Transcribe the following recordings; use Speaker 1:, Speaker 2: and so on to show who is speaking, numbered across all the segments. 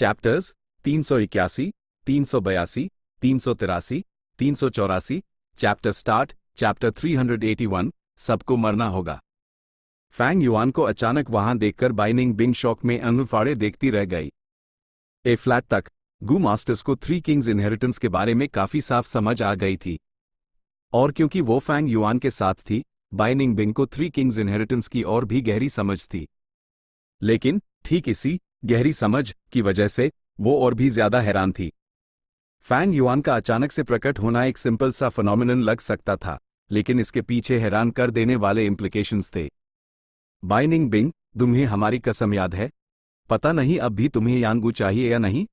Speaker 1: Chapters 381, 382, 383, 384। Chapter start. Chapter 381, सबको मरना होगा। फैंग युआन को अचानक वहां देखकर बाइनिंग बिंग शॉक में अंगूफाड़े देखती रह गई। ए फ्लैट तक गू मास्टर्स को थ्री किंग्स इनहेरिटेंस के बारे में काफी साफ समझ आ गई थी, और क्योंकि वो फैंग युआन के साथ थी, बाइनिंग बिंग को थ्री किंग्स इनहेरिटेंस की और भी गहरी समझ थी। लेकिन ठीक इसी गहरी समझ की वजह से वो और भी ज्यादा हैरान थी। फैंग युआन का अचानक से प्रकट होना एक सिंपल सा फिनोमिनन लग सकता था, लेकिन इसके पीछे हैरान कर देने वाले इम्प्लीकेशंस थे। बाइनिंग बिंग, तुम्हें हमारी कसम याद है? पता नहीं अब भी तुम्हें यांगू चाहिए या नहीं?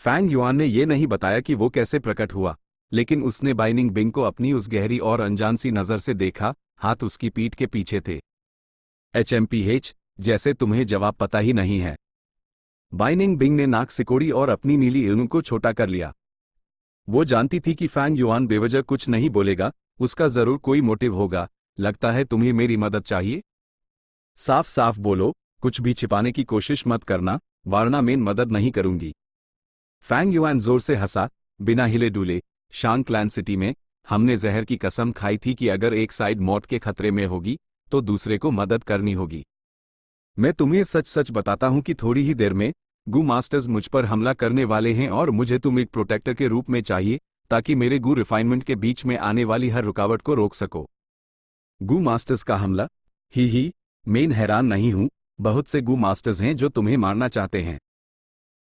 Speaker 1: फैंग युआन ने यह नहीं बताया कि वो कैसे प्रकट हुआ, लेकिन उसने बाइनिंग बिंग को अपनी उस गहरी और अनजान सी नजर से देखा। हाथ उसकी पीठ के पीछे थे। HMPH, जैसे तुम्हें जवाब पता ही नहीं है। बाइनिंग बिंग ने नाक सिकोड़ी और अपनी नीली ऊन को छोटा कर लिया। वो जानती थी कि फैंग युआन बेवजह कुछ नहीं बोलेगा, उसका जरूर कोई मोटिव होगा। लगता है तुम्हें मेरी मदद चाहिए? साफ साफ बोलो, कुछ भी छिपाने की कोशिश मत करना, वरना मैं मदद नहीं करूंगी। फैंग युआन जोर से हंसा, बिना हिले डुले। शांग क्लैन सिटी में हमने जहर की कसम खाई थी कि अगर एक साइड मौत के खतरे में होगी तो दूसरे को मदद करनी होगी। मैं तुम्हें सच सच बताता हूं कि थोड़ी ही देर में गू मास्टर्स मुझ पर हमला करने वाले हैं, और मुझे तुम एक प्रोटेक्टर के रूप में चाहिए ताकि मेरे गू रिफाइनमेंट के बीच में आने वाली हर रुकावट को रोक सको। गू मास्टर्स का हमला? ही, मैं हैरान नहीं हूं, बहुत से गू मास्टर्स हैं जो तुम्हें मारना चाहते हैं।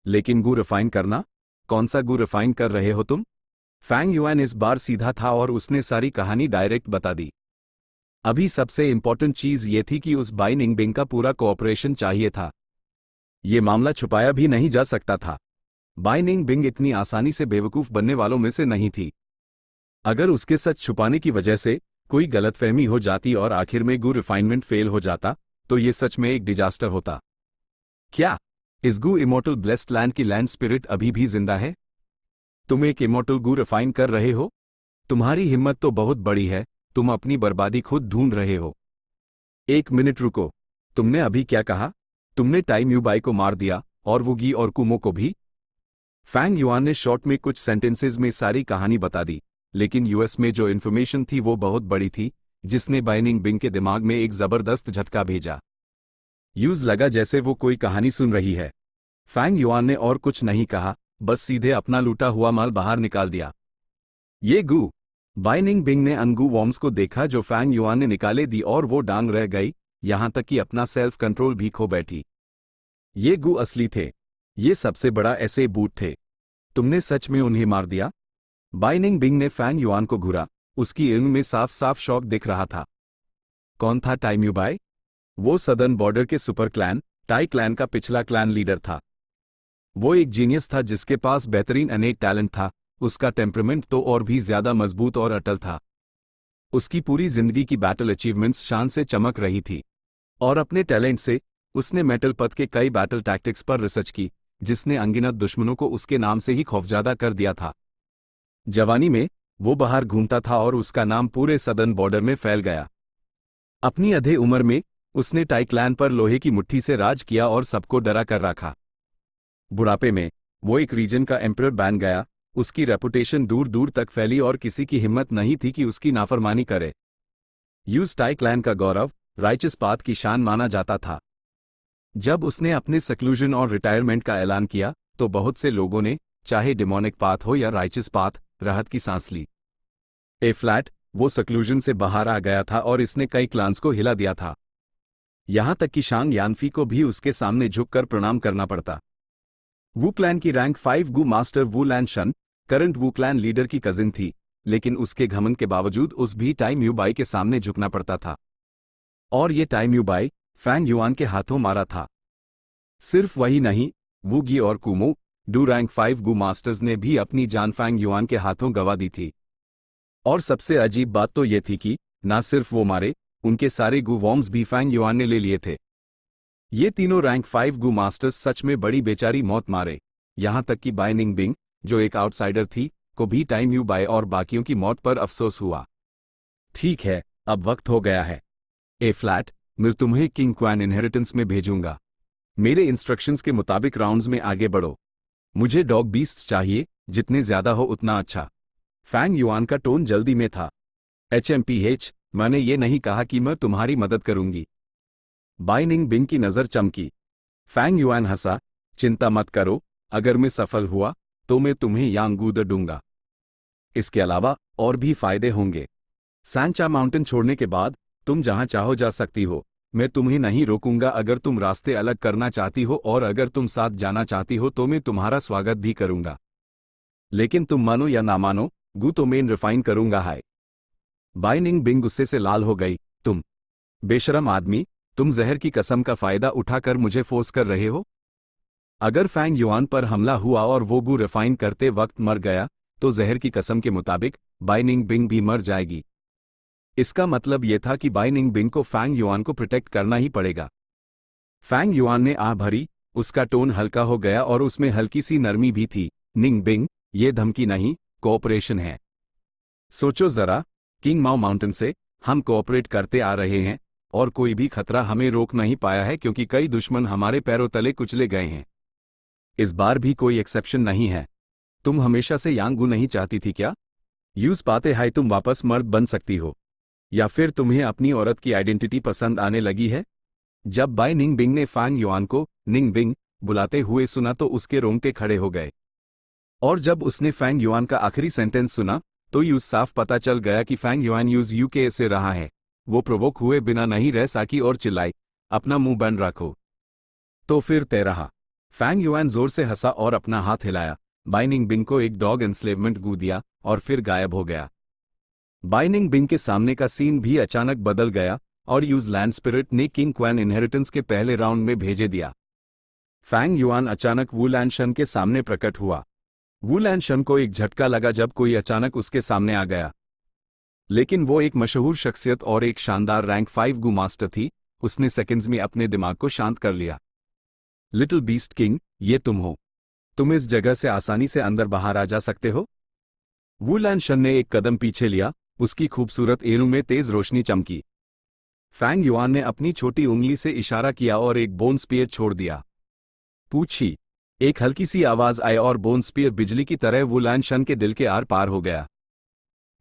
Speaker 1: लेकिन गू रिफाइन करना? कौन सा गू रिफाइन कर रहे हो तुम? फैंग युआन इस बार सीधा था और उसने सारी कहानी डायरेक्ट बता दी। अभी सबसे इंपॉर्टेंट चीज ये थी कि उस बाइनिंग बिंग का पूरा कोऑपरेशन चाहिए था। ये मामला छुपाया भी नहीं जा सकता था। बाइनिंग बिंग इतनी आसानी से बेवकूफ बनने वालों में से नहीं थी। अगर उसके सच छुपाने की वजह से कोई गलतफहमी हो जाती और आखिर में गू रिफाइनमेंट फेल हो जाता, तो ये सच में एक डिजास्टर होता। क्या इस गू इमोर्टल ब्लेस्ड लैंड की लैंड स्पिरिट अभी भी जिंदा है? तुम एक इमोर्टल गू रिफाइन कर रहे हो? तुम्हारी हिम्मत तो बहुत बड़ी है, तुम अपनी बर्बादी खुद ढूंढ रहे हो। एक मिनट रुको, तुमने अभी क्या कहा? तुमने टाइम युबाई को मार दिया, और वो गी और कुमो को भी? फैंग युआन ने शॉर्ट में कुछ सेंटेंसेस में सारी कहानी बता दी, लेकिन यूएस में जो इन्फॉर्मेशन थी वो बहुत बड़ी थी, जिसने बाइनिंग बिंग के दिमाग में एक जबरदस्त झटका भेजा। यूज लगा जैसे वो कोई कहानी सुन रही है। फैंग युआन ने और कुछ नहीं कहा, बस सीधे अपना लूटा हुआ माल बाहर निकाल दिया। ये गू। बाइनिंग बिंग ने अनगू वॉर्म्स को देखा जो फैंग युआन ने निकाले दी, और वो डांग रह गई, यहां तक कि अपना सेल्फ कंट्रोल भी खो बैठी। ये गू असली थे। ये सबसे बड़ा ऐसे बूट थे। तुमने सच में उन्हें मार दिया? बाइनिंग बिंग ने फैंग युआन को घूरा, उसकी इल्म में साफ साफ शौक दिख रहा था। कौन था टाइम युबाई? वो सदर्न बॉर्डर के सुपर क्लैन टाई क्लैन का पिछला क्लैन लीडर था। वो एक जीनियस था जिसके पास बेहतरीन अनेक टैलेंट था। उसका टेम्परामेंट तो और भी ज्यादा मजबूत और अटल था। उसकी पूरी जिंदगी की बैटल अचीवमेंट्स शान से चमक रही थी, और अपने टैलेंट से उसने मेटल पथ के कई बैटल टैक्टिक्स पर रिसर्च की, जिसने अनगिनत दुश्मनों को उसके नाम से ही खौफजदा कर दिया था। जवानी में वो बाहर घूमता था और उसका नाम पूरे सदर्न बॉर्डर में फैल गया। अपनी आधे उम्र में उसने टाई क्लैन पर लोहे की मुट्ठी से राज किया और सबको डरा कर रखा। बुढ़ापे में वो एक रीजन का एम्परर बन गया। उसकी रेपुटेशन दूर दूर तक फैली और किसी की हिम्मत नहीं थी कि उसकी नाफरमानी करे। यूज टाई क्लैन का गौरव, राइचस पाथ की शान माना जाता था। जब उसने अपने सक्लूजन और रिटायरमेंट का ऐलान किया तो बहुत से लोगों ने, चाहे डिमोनिक पाथ हो या राइचस पाथ, राहत की सांस ली। ए फ्लैट वो सक्लूजन से बाहर आ गया था और इसने कई क्लान्स को हिला दिया था। यहां तक कि शांग यानफी को भी उसके सामने झुककर प्रणाम करना पड़ता। वू क्लैन की रैंक 5 गू मास्टर वू लैन शन करंट वू क्लैन लीडर की कजिन थी, लेकिन उसके घमंड के बावजूद उस भी टाइम युबाई के सामने झुकना पड़ता था। और ये टाइम युबाई फैंग युआन के हाथों मारा था। सिर्फ वही नहीं, वू गी और कुमो, डू रैंक 5 गू मास्टर्स ने भी अपनी जान फैंग युआन के हाथों गंवा दी थी। और सबसे अजीब बात तो ये थी कि ना सिर्फ वो मारे, उनके सारे गू वॉर्म्स भी फैंग युआन ने ले लिए थे। ये तीनों रैंक 5 गू मास्टर्स सच में बड़ी बेचारी मौत मारे। यहां तक कि बाइनिंग बिंग, जो एक आउटसाइडर थी, को भी टाइम युबाई और बाकियों की मौत पर अफसोस हुआ। ठीक है, अब वक्त हो गया है। ए फ्लैट, मैं तुम्हें किंग क्वान इनहेरिटेंस में भेजूंगा। मेरे इंस्ट्रक्शंस के मुताबिक राउंड्स में आगे बढ़ो। मुझे डॉग बीस्ट्स चाहिए, जितने ज्यादा हो उतना अच्छा। फैंग युआन का टोन जल्दी में था। HMPH, मैंने ये नहीं कहा कि मैं तुम्हारी मदद करूंगी। बाई निंग बिंग की नजर चमकी। फैंग युआन हंसा, चिंता मत करो, अगर मैं सफल हुआ तो मैं तुम्हें यांगू द दूंगा। इसके अलावा और भी फायदे होंगे। सैंचा माउंटेन छोड़ने के बाद तुम जहां चाहो जा सकती हो। मैं तुम्हें नहीं रोकूंगा अगर तुम रास्ते अलग करना चाहती हो, और अगर तुम साथ जाना चाहती हो तो मैं तुम्हारा स्वागत भी करूंगा। लेकिन तुम मानो या ना मानो, गू तो मैं रिफाइन करूंगा। हाय। बाई निंग बिंग गुस्से से लाल हो गई। तुम बेशरम आदमी, तुम जहर की कसम का फायदा उठाकर मुझे फोर्स कर रहे हो। अगर फैंग युआन पर हमला हुआ और वो गू रिफाइन करते वक्त मर गया तो जहर की कसम के मुताबिक बाई निंग बिंग भी मर जाएगी। इसका मतलब यह था कि बाई निंग बिंग को फैंग युआन को प्रोटेक्ट करना ही पड़ेगा। फैंग युआन ने आह भरी, उसका टोन हल्का हो गया और उसमें हल्की सी नरमी भी थी। निंग बिंग, ये धमकी नहीं, कोऑपरेशन है। सोचो जरा, किंग माओ माउंटेन से हम कोऑपरेट करते आ रहे हैं और कोई भी खतरा हमें रोक नहीं पाया है क्योंकि कई दुश्मन हमारे पैरों तले कुचले गए हैं। इस बार भी कोई एक्सेप्शन नहीं है। तुम हमेशा से यांगू नहीं चाहती थी क्या? यूज पाते हाय तुम वापस मर्द बन सकती हो, या फिर तुम्हें अपनी औरत की आइडेंटिटी पसंद आने लगी है? जब बाई निंग बिंग ने फैंग युआन को निंग बिंग बुलाते हुए सुना तो उसके रोंगटे खड़े हो गए। और जब उसने फैंग युआन का आखिरी सेंटेंस सुना तो यूज साफ पता चल गया कि फैंग युआन यूज यूके से रहा है। वो प्रोवोक हुए बिना नहीं रह सकी और चिल्लाई, अपना मुंह बंद रखो। तो फिर तय रहा। फैंग युआन जोर से हंसा और अपना हाथ हिलाया। बाई निंग बिंग को एक डॉग एंस्लेवमेंट गू दिया और फिर गायब हो गया। बाई निंग बिंग के सामने का सीन भी अचानक बदल गया और यूज लैंड स्पिरिट ने किंग क्वैन इनहेरिटेंस के पहले राउंड में भेजे दिया। फैंग युआन अचानक वू लैंशन के सामने प्रकट हुआ। वू लैंशन को एक झटका लगा जब कोई अचानक उसके सामने आ गया। लेकिन वो एक मशहूर शख्सियत और एक शानदार रैंक 5 गू मास्टर थी। उसने सेकंड्स में अपने दिमाग को शांत कर लिया। लिटिल बीस्ट किंग, ये तुम हो। तुम इस जगह से आसानी से अंदर बाहर आ जा सकते हो। वू लैंशन ने एक कदम पीछे लिया, उसकी खूबसूरत एनों में तेज रोशनी चमकी। फैंग युआन ने अपनी छोटी उंगली से इशारा किया और एक बोन स्पीयर छोड़ दिया। पूछी। एक हल्की सी आवाज आई और बोन स्पीयर बिजली की तरह वू लैंशन के दिल के आर पार हो गया।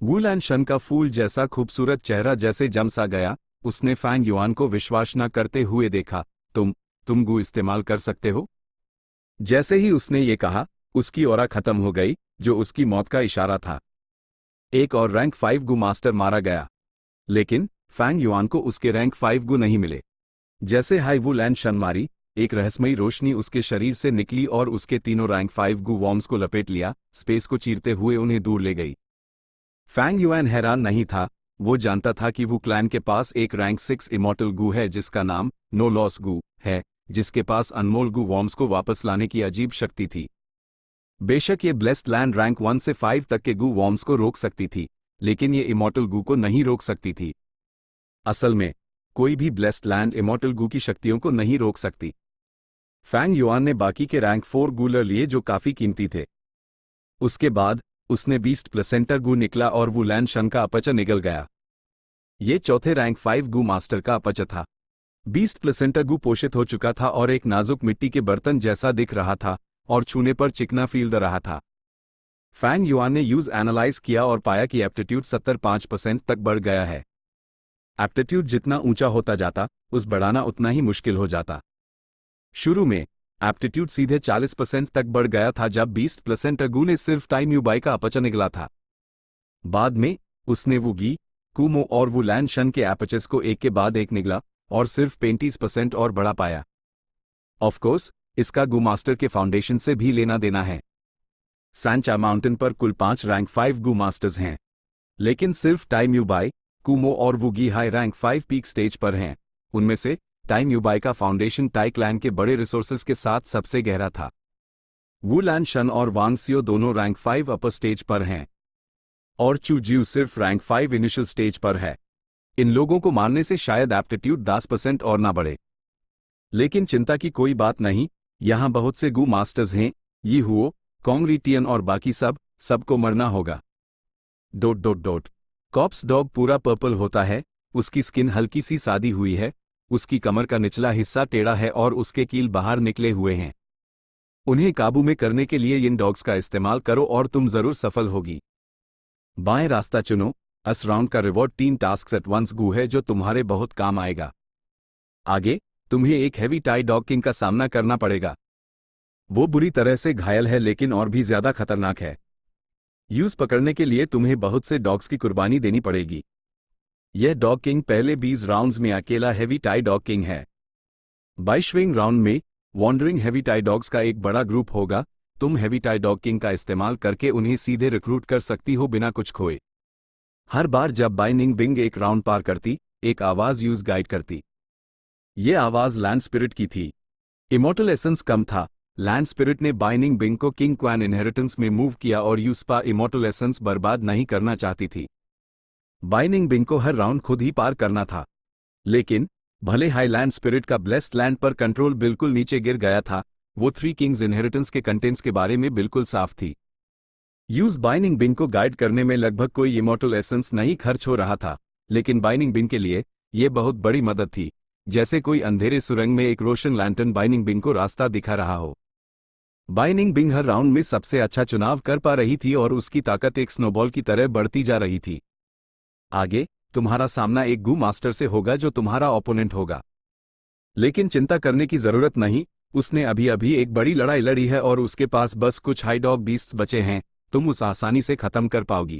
Speaker 1: वू लैंशन का फूल जैसा खूबसूरत चेहरा जैसे जम सा गया। उसने फैंग युआन को विश्वास न करते हुए देखा। तुम गू इस्तेमाल कर सकते हो? जैसे ही उसने ये कहा, उसकी ऑरा खत्म हो गई, जो उसकी मौत का इशारा था। एक और रैंक 5 गू मास्टर मारा गया, लेकिन फैंग युआन को उसके रैंक 5 गू नहीं मिले। जैसे हाई वू लैंशन मारी, एक रहस्यमयी रोशनी उसके शरीर से निकली और उसके तीनों रैंक 5 गू वॉर्म्स को लपेट लिया, स्पेस को चीरते हुए उन्हें दूर ले गई। फैंग युआन हैरान नहीं था। वो जानता था कि वो क्लैन के पास एक रैंक 6 इमॉर्टल गू है जिसका नाम नो लॉस गू है, जिसके पास अनमोल गू वॉर्म्स को वापस लाने की अजीब शक्ति थी। बेशक ये ब्लेस्ड लैंड रैंक 1 से 5 तक के गू वॉर्म्स को रोक सकती थी, लेकिन ये इमॉर्टल गू को नहीं रोक सकती थी। असल में कोई भी ब्लेस्ड लैंड इमॉर्टल गू की शक्तियों को नहीं रोक सकती। फैंग युआन ने बाकी के रैंक 4 गूलर लिए जो काफी कीमती थे। उसके बाद उसने बीस्ट प्लेसेंटर गू निकला और वू लैंशन का अपच निगल गया। ये चौथे रैंक 5 गू मास्टर का अपच था। बीस्ट प्लेसेंटर गू पोषित हो चुका था और एक नाजुक मिट्टी के बर्तन जैसा दिख रहा था और छूने पर चिकना फील दे रहा था। फैंग युआन ने यूज एनालाइज किया और पाया कि एप्टीट्यूड 75% तक बढ़ गया है। एप्टीट्यूड जितना ऊंचा होता जाता, उस बढ़ाना उतना ही मुश्किल हो जाता। शुरू में एप्टीट्यूड सीधे 40% तक बढ़ गया था जब बीस्ट प्लेसेंटर गू ने सिर्फ टाइम यूबाई का अपच निगला था। बाद में उसने वू गी, कुमो और वू लैंशन के एपचेस को एक के बाद एक निगला और सिर्फ 35% और बढ़ा पाया। ऑफ कोर्स इसका गू मास्टर के फाउंडेशन से भी लेना देना है। सैंचा माउंटेन पर कुल 5 रैंक 5 गू मास्टर्स हैं, लेकिन सिर्फ टाइम यूबाई, कुमो और वू गी हाई रैंक 5 पीक स्टेज पर हैं। उनमें से टाइम यूबाई का फाउंडेशन टाई क्लैन के बड़े रिसोर्सेज के साथ सबसे गहरा था। वू लैंशन और वांगसियो दोनों रैंक 5 अपर स्टेज पर हैं, और चू जिउ सिर्फ रैंक 5 इनिशियल स्टेज पर है। इन लोगों को मारने से शायद एप्टीट्यूड 10% और ना बढ़े। लेकिन चिंता की कोई बात नहीं, यहां बहुत से गू मास्टर्स हैं, ये हुओ, कॉन्ग्रीटियन और बाकी सबको मरना होगा। ... कॉप्स डॉग पूरा पर्पल होता है, उसकी स्किन हल्की सी सादी हुई है, उसकी कमर का निचला हिस्सा टेढ़ा है और उसके कील बाहर निकले हुए हैं। उन्हें काबू में करने के लिए इन डॉग्स का इस्तेमाल करो और तुम जरूर सफल होगी। बाएं रास्ता चुनो। अस राउंड का रिवॉर्ड 3 टास्क एट वंस गू है जो तुम्हारे बहुत काम आएगा। आगे तुम्हें एक हेवी टाई डॉग किंग का सामना करना पड़ेगा। वो बुरी तरह से घायल है लेकिन और भी ज्यादा खतरनाक है। यूज पकड़ने के लिए तुम्हें बहुत से डॉग्स की कुर्बानी देनी पड़ेगी। यह डॉग किंग पहले 20 राउंड्स में अकेला हेवी टाई डॉग किंग है। 22वें राउंड में वॉन्डरिंग हेवी टाई डॉग्स का एक बड़ा ग्रुप होगा। तुम हेवी टाई डॉग किंग का इस्तेमाल करके उन्हें सीधे रिक्रूट कर सकती हो बिना कुछ खोए। हर बार जब बाइनिंग बिंग एक राउंड पार करती, एक आवाज यूज गाइड करती। ये आवाज लैंड स्पिरिट की थी। इमोर्टल एसेंस कम था। लैंड स्पिरिट ने बाइनिंग बिंग को किंग क्वान इनहेरिटेंस में मूव किया और यूस्पा इमोर्टल एसेंस बर्बाद नहीं करना चाहती थी। बाइनिंग बिंग को हर राउंड खुद ही पार करना था। लेकिन भले हाई लैंड स्पिरिट का ब्लेस्ड लैंड पर कंट्रोल बिल्कुल नीचे गिर गया था, वो 3 किंग्स इनहेरिटेंस के कंटेंट्स के बारे में बिल्कुल साफ थी। यूज बाइनिंग बिंग को गाइड करने में लगभग कोई इमोर्टल एसेंस नहीं खर्च हो रहा था, लेकिन बाइनिंग बिंग के लिए ये बहुत बड़ी मदद थी, जैसे कोई अंधेरे सुरंग में एक रोशन लैंटर्न बाइनिंग बिंग को रास्ता दिखा रहा हो। बाइनिंग बिंग हर राउंड में सबसे अच्छा चुनाव कर पा रही थी और उसकी ताकत एक स्नोबॉल की तरह बढ़ती जा रही थी। आगे तुम्हारा सामना एक गू मास्टर से होगा जो तुम्हारा ओपोनेंट होगा। लेकिन चिंता करने की जरूरत नहीं, उसने अभी अभी एक बड़ी लड़ाई लड़ी है और उसके पास बस कुछ हाई डॉग बीस्ट्स बचे हैं। तुम उस आसानी से खत्म कर पाओगी।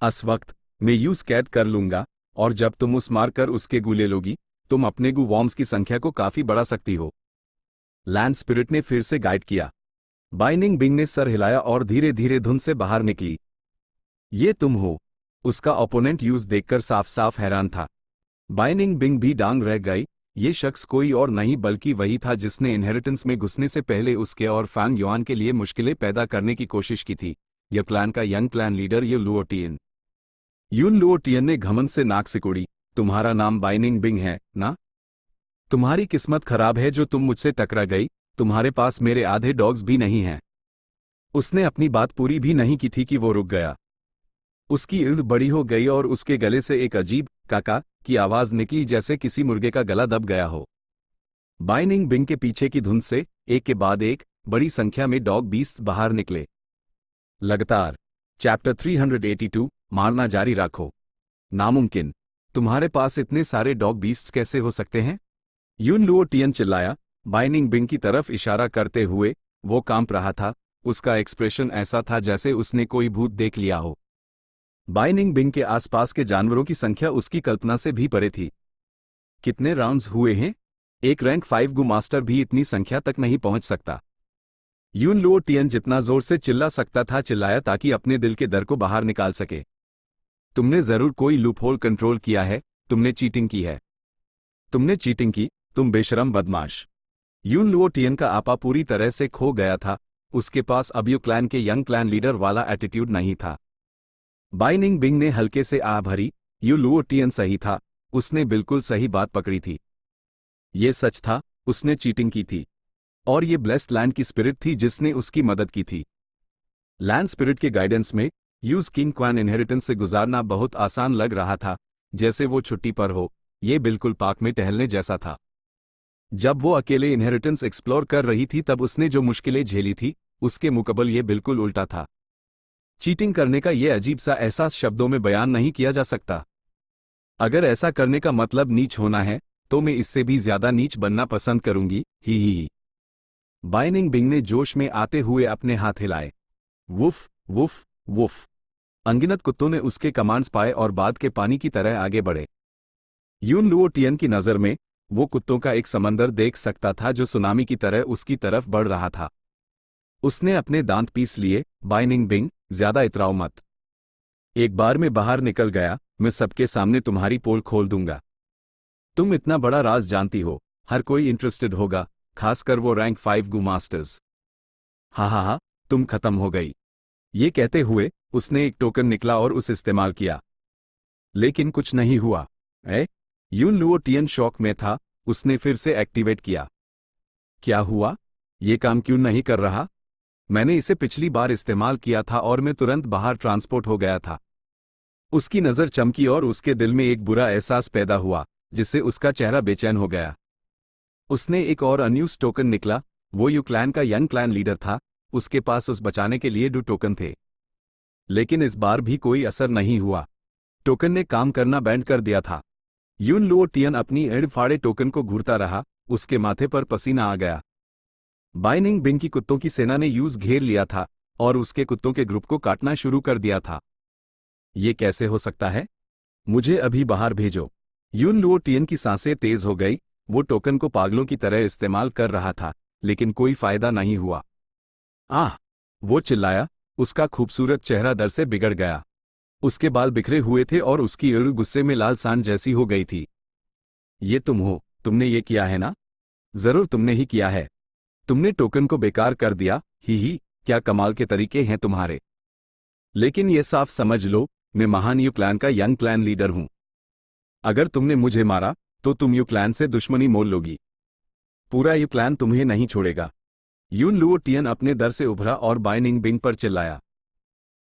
Speaker 1: इस वक्त मैं यूज कैद कर लूंगा और जब तुम उस मारकर उसके गू ले लोगी, तुम अपने गू वॉर्म्स की संख्या को काफी बढ़ा सकती हो। लैंड स्पिरिट ने फिर से गाइड किया। बाइनिंग बिंग ने सर हिलाया और धीरे धीरे धुंध से बाहर निकली। ये तुम हो। उसका ओपोनेंट यूज देखकर साफ साफ हैरान था। बाइनिंग बिंग भी डांग रह गई। ये शख्स कोई और नहीं बल्कि वही था जिसने इनहेरिटेंस में घुसने से पहले उसके और फैंग युआन के लिए मुश्किलें पैदा करने की कोशिश की थी। यह क्लैन का यंग क्लैन लीडर ये लुओटियन। यून लुओटियन ने घमंड से नाक सिकोड़ी। तुम्हारा नाम बाइनिंग बिंग है ना? तुम्हारी किस्मत खराब है जो तुम मुझसे टकरा गई। तुम्हारे पास मेरे आधे डॉग्स भी नहीं हैं। उसने अपनी बात पूरी भी नहीं की थी कि वो रुक गया। उसकी ईर्ष्या बड़ी हो गई और उसके गले से एक अजीब काका की आवाज निकली जैसे किसी मुर्गे का गला दब गया हो। बाइनिंग बिंग के पीछे की धुंध से एक के बाद एक बड़ी संख्या में डॉग बीस्ट्स बाहर निकले। लगातार चैप्टर 382 मारना जारी रखो। नामुमकिन। तुम्हारे पास इतने सारे डॉग बीस्ट्स कैसे हो सकते हैं? यून लुओटियन चिल्लाया, बाइनिंग बिंग की तरफ इशारा करते हुए। वो कांप रहा था। उसका एक्सप्रेशन ऐसा था जैसे उसने कोई भूत देख लिया हो। बाइनिंग बिंग के आसपास के जानवरों की संख्या उसकी कल्पना से भी परे थी। कितने राउंड्स हुए हैं? एक रैंक 5 गू मास्टर भी इतनी संख्या तक नहीं पहुंच सकता। यून लुओटियन जितना जोर से चिल्ला सकता था चिल्लाया ताकि अपने दिल के डर को बाहर निकाल सके। तुमने जरूर कोई लूपहोल कंट्रोल किया है। तुमने चीटिंग की है। तुमने चीटिंग की, तुम बेशरम बदमाश। यून लुओटियन का आपा पूरी तरह से खो गया था। उसके पास अब यू क्लैन के यंग क्लैन लीडर वाला एटीट्यूड नहीं था। बाइनिंग बिंग ने हल्के से आ भरी। यू लुओटियन सही था। उसने बिल्कुल सही बात पकड़ी थी। ये सच था, उसने चीटिंग की थी। और ये ब्लेस्ड लैंड की स्पिरिट थी जिसने उसकी मदद की थी। लैंड स्पिरिट के गाइडेंस में यूज किंग क्वान इनहेरिटेंस से गुजारना बहुत आसान लग रहा था, जैसे वो छुट्टी पर हो। ये बिल्कुल पार्क में टहलने जैसा था। जब वो अकेले इनहेरिटेंस एक्सप्लोर कर रही थी तब उसने जो मुश्किलें झेली थी, उसके मुकाबल ये बिल्कुल उल्टा था। चीटिंग करने का ये अजीब सा एहसास शब्दों में बयान नहीं किया जा सकता। अगर ऐसा करने का मतलब नीच होना है, तो मैं इससे भी ज्यादा नीच बनना पसंद करूंगी। ही। बाइनिंग बिंग ने जोश में आते हुए अपने हाथ हिलाए। Woof woof woof. अनगिनत कुत्तों ने उसके कमांड्स पाए और बाद के पानी की तरह आगे बढ़े। यून लुओटियन की नजर में वो कुत्तों का एक समंदर देख सकता था जो सुनामी की तरह उसकी तरफ बढ़ रहा था। उसने अपने दांत पीस लिए। बाइनिंग बिंग, ज्यादा इतराओ मत। एक बार मैं बाहर निकल गया, मैं सबके सामने तुम्हारी पोल खोल दूंगा। तुम इतना बड़ा राज जानती हो, हर कोई इंटरेस्टेड होगा, खासकर वो रैंक 5 गू मास्टर्स। हा, तुम खत्म हो गई। ये कहते हुए उसने एक टोकन निकला और उसे इस्तेमाल किया। लेकिन कुछ नहीं हुआ। यून लुओटियन शॉक में था। उसने फिर से एक्टिवेट किया। क्या हुआ? ये काम क्यों नहीं कर रहा? मैंने इसे पिछली बार इस्तेमाल किया था और मैं तुरंत बाहर ट्रांसपोर्ट हो गया था। उसकी नजर चमकी और उसके दिल में एक बुरा एहसास पैदा हुआ, जिससे उसका चेहरा बेचैन हो गया। उसने एक और अनयूज्ड टोकन निकला। वो यू क्लैन का यंग क्लैन लीडर था, उसके पास उस बचाने के लिए 2 टोकन थे। लेकिन इस बार भी कोई असर नहीं हुआ। टोकन ने काम करना बैंड कर दिया था। यून लुओ टियन अपनी एड़ फाड़े टोकन को घूरता रहा, उसके माथे पर पसीना आ गया। बाइनिंग बिंग की कुत्तों की सेना ने यूज घेर लिया था और उसके कुत्तों के ग्रुप को काटना शुरू कर दिया था। ये कैसे हो सकता है? मुझे अभी बाहर भेजो। यून लुओ टियन की सांसें तेज हो गई। वो टोकन को पागलों की तरह इस्तेमाल कर रहा था, लेकिन कोई फायदा नहीं हुआ। आह! वो चिल्लाया, उसका खूबसूरत चेहरा डर से बिगड़ गया। उसके बाल बिखरे हुए थे और उसकी एड़ गुस्से में लाल सांड जैसी हो गई थी। ये तुम हो, तुमने ये किया है ना? जरूर तुमने ही किया है। तुमने टोकन को बेकार कर दिया, ही, क्या कमाल के तरीके हैं तुम्हारे। लेकिन ये साफ समझ लो, मैं महान यू क्लैन का यंग क्लैन लीडर हूं। अगर तुमने मुझे मारा, तो तुम यू क्लैन से दुश्मनी मोल लोगी। पूरा यू क्लैन तुम्हें नहीं छोड़ेगा। यून लुओ टियन अपने डर से उभरा और बाइनिंग बिंग पर चिल्लाया।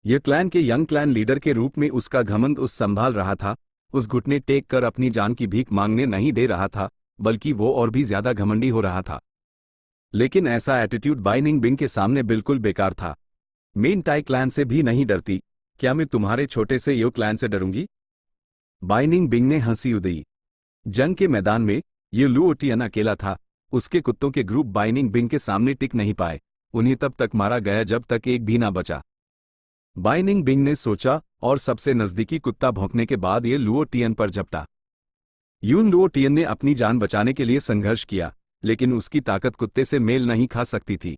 Speaker 1: यह क्लैन के यंग क्लैन लीडर के रूप में उसका घमंड उस संभाल रहा था। उस घुटने टेक कर अपनी जान की भीख मांगने नहीं दे रहा था, बल्कि वो और भी ज्यादा घमंडी हो रहा था। लेकिन ऐसा एटीट्यूड बाइनिंग बिंग के सामने बिल्कुल बेकार था। मेन टाई क्लैन से भी नहीं डरती, क्या मैं तुम्हारे छोटे से यो क्लैन से डरूंगी? बाइनिंग बिंग ने हंसी उड़ाई। जंग के मैदान में ये लुओ टियन अकेला था। उसके कुत्तों के ग्रुप बाइनिंग बिंग के सामने टिक नहीं पाए। उन्हें तब तक मारा गया जब तक एक भी ना बचा। बाइनिंग बिंग ने सोचा और सबसे नजदीकी कुत्ता भौंकने के बाद ये लुओ टियन पर झपटा। यून लुओ टियन ने अपनी जान बचाने के लिए संघर्ष किया, लेकिन उसकी ताकत कुत्ते से मेल नहीं खा सकती थी।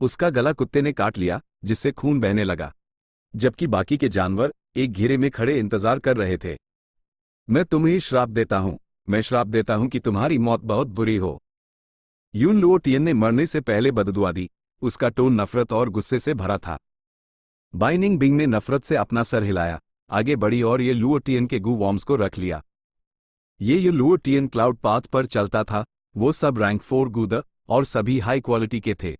Speaker 1: उसका गला कुत्ते ने काट लिया, जिससे खून बहने लगा, जबकि बाकी के जानवर एक घेरे में खड़े इंतजार कर रहे थे। मैं तुम्हें श्राप देता हूं, मैं श्राप देता हूं कि तुम्हारी मौत बहुत बुरी हो। यून लुओ टियन ने मरने से पहले बददुआ दी। उसका टोन नफरत और गुस्से से भरा था। बाइनिंग बिंग ने नफरत से अपना सर हिलाया, आगे बढ़ी और ये लुओ टियन के गू वॉर्म्स को रख लिया। ये लुओ टियन क्लाउड पाथ पर चलता था। वो सब रैंक 4 गूद और सभी हाई क्वालिटी के थे।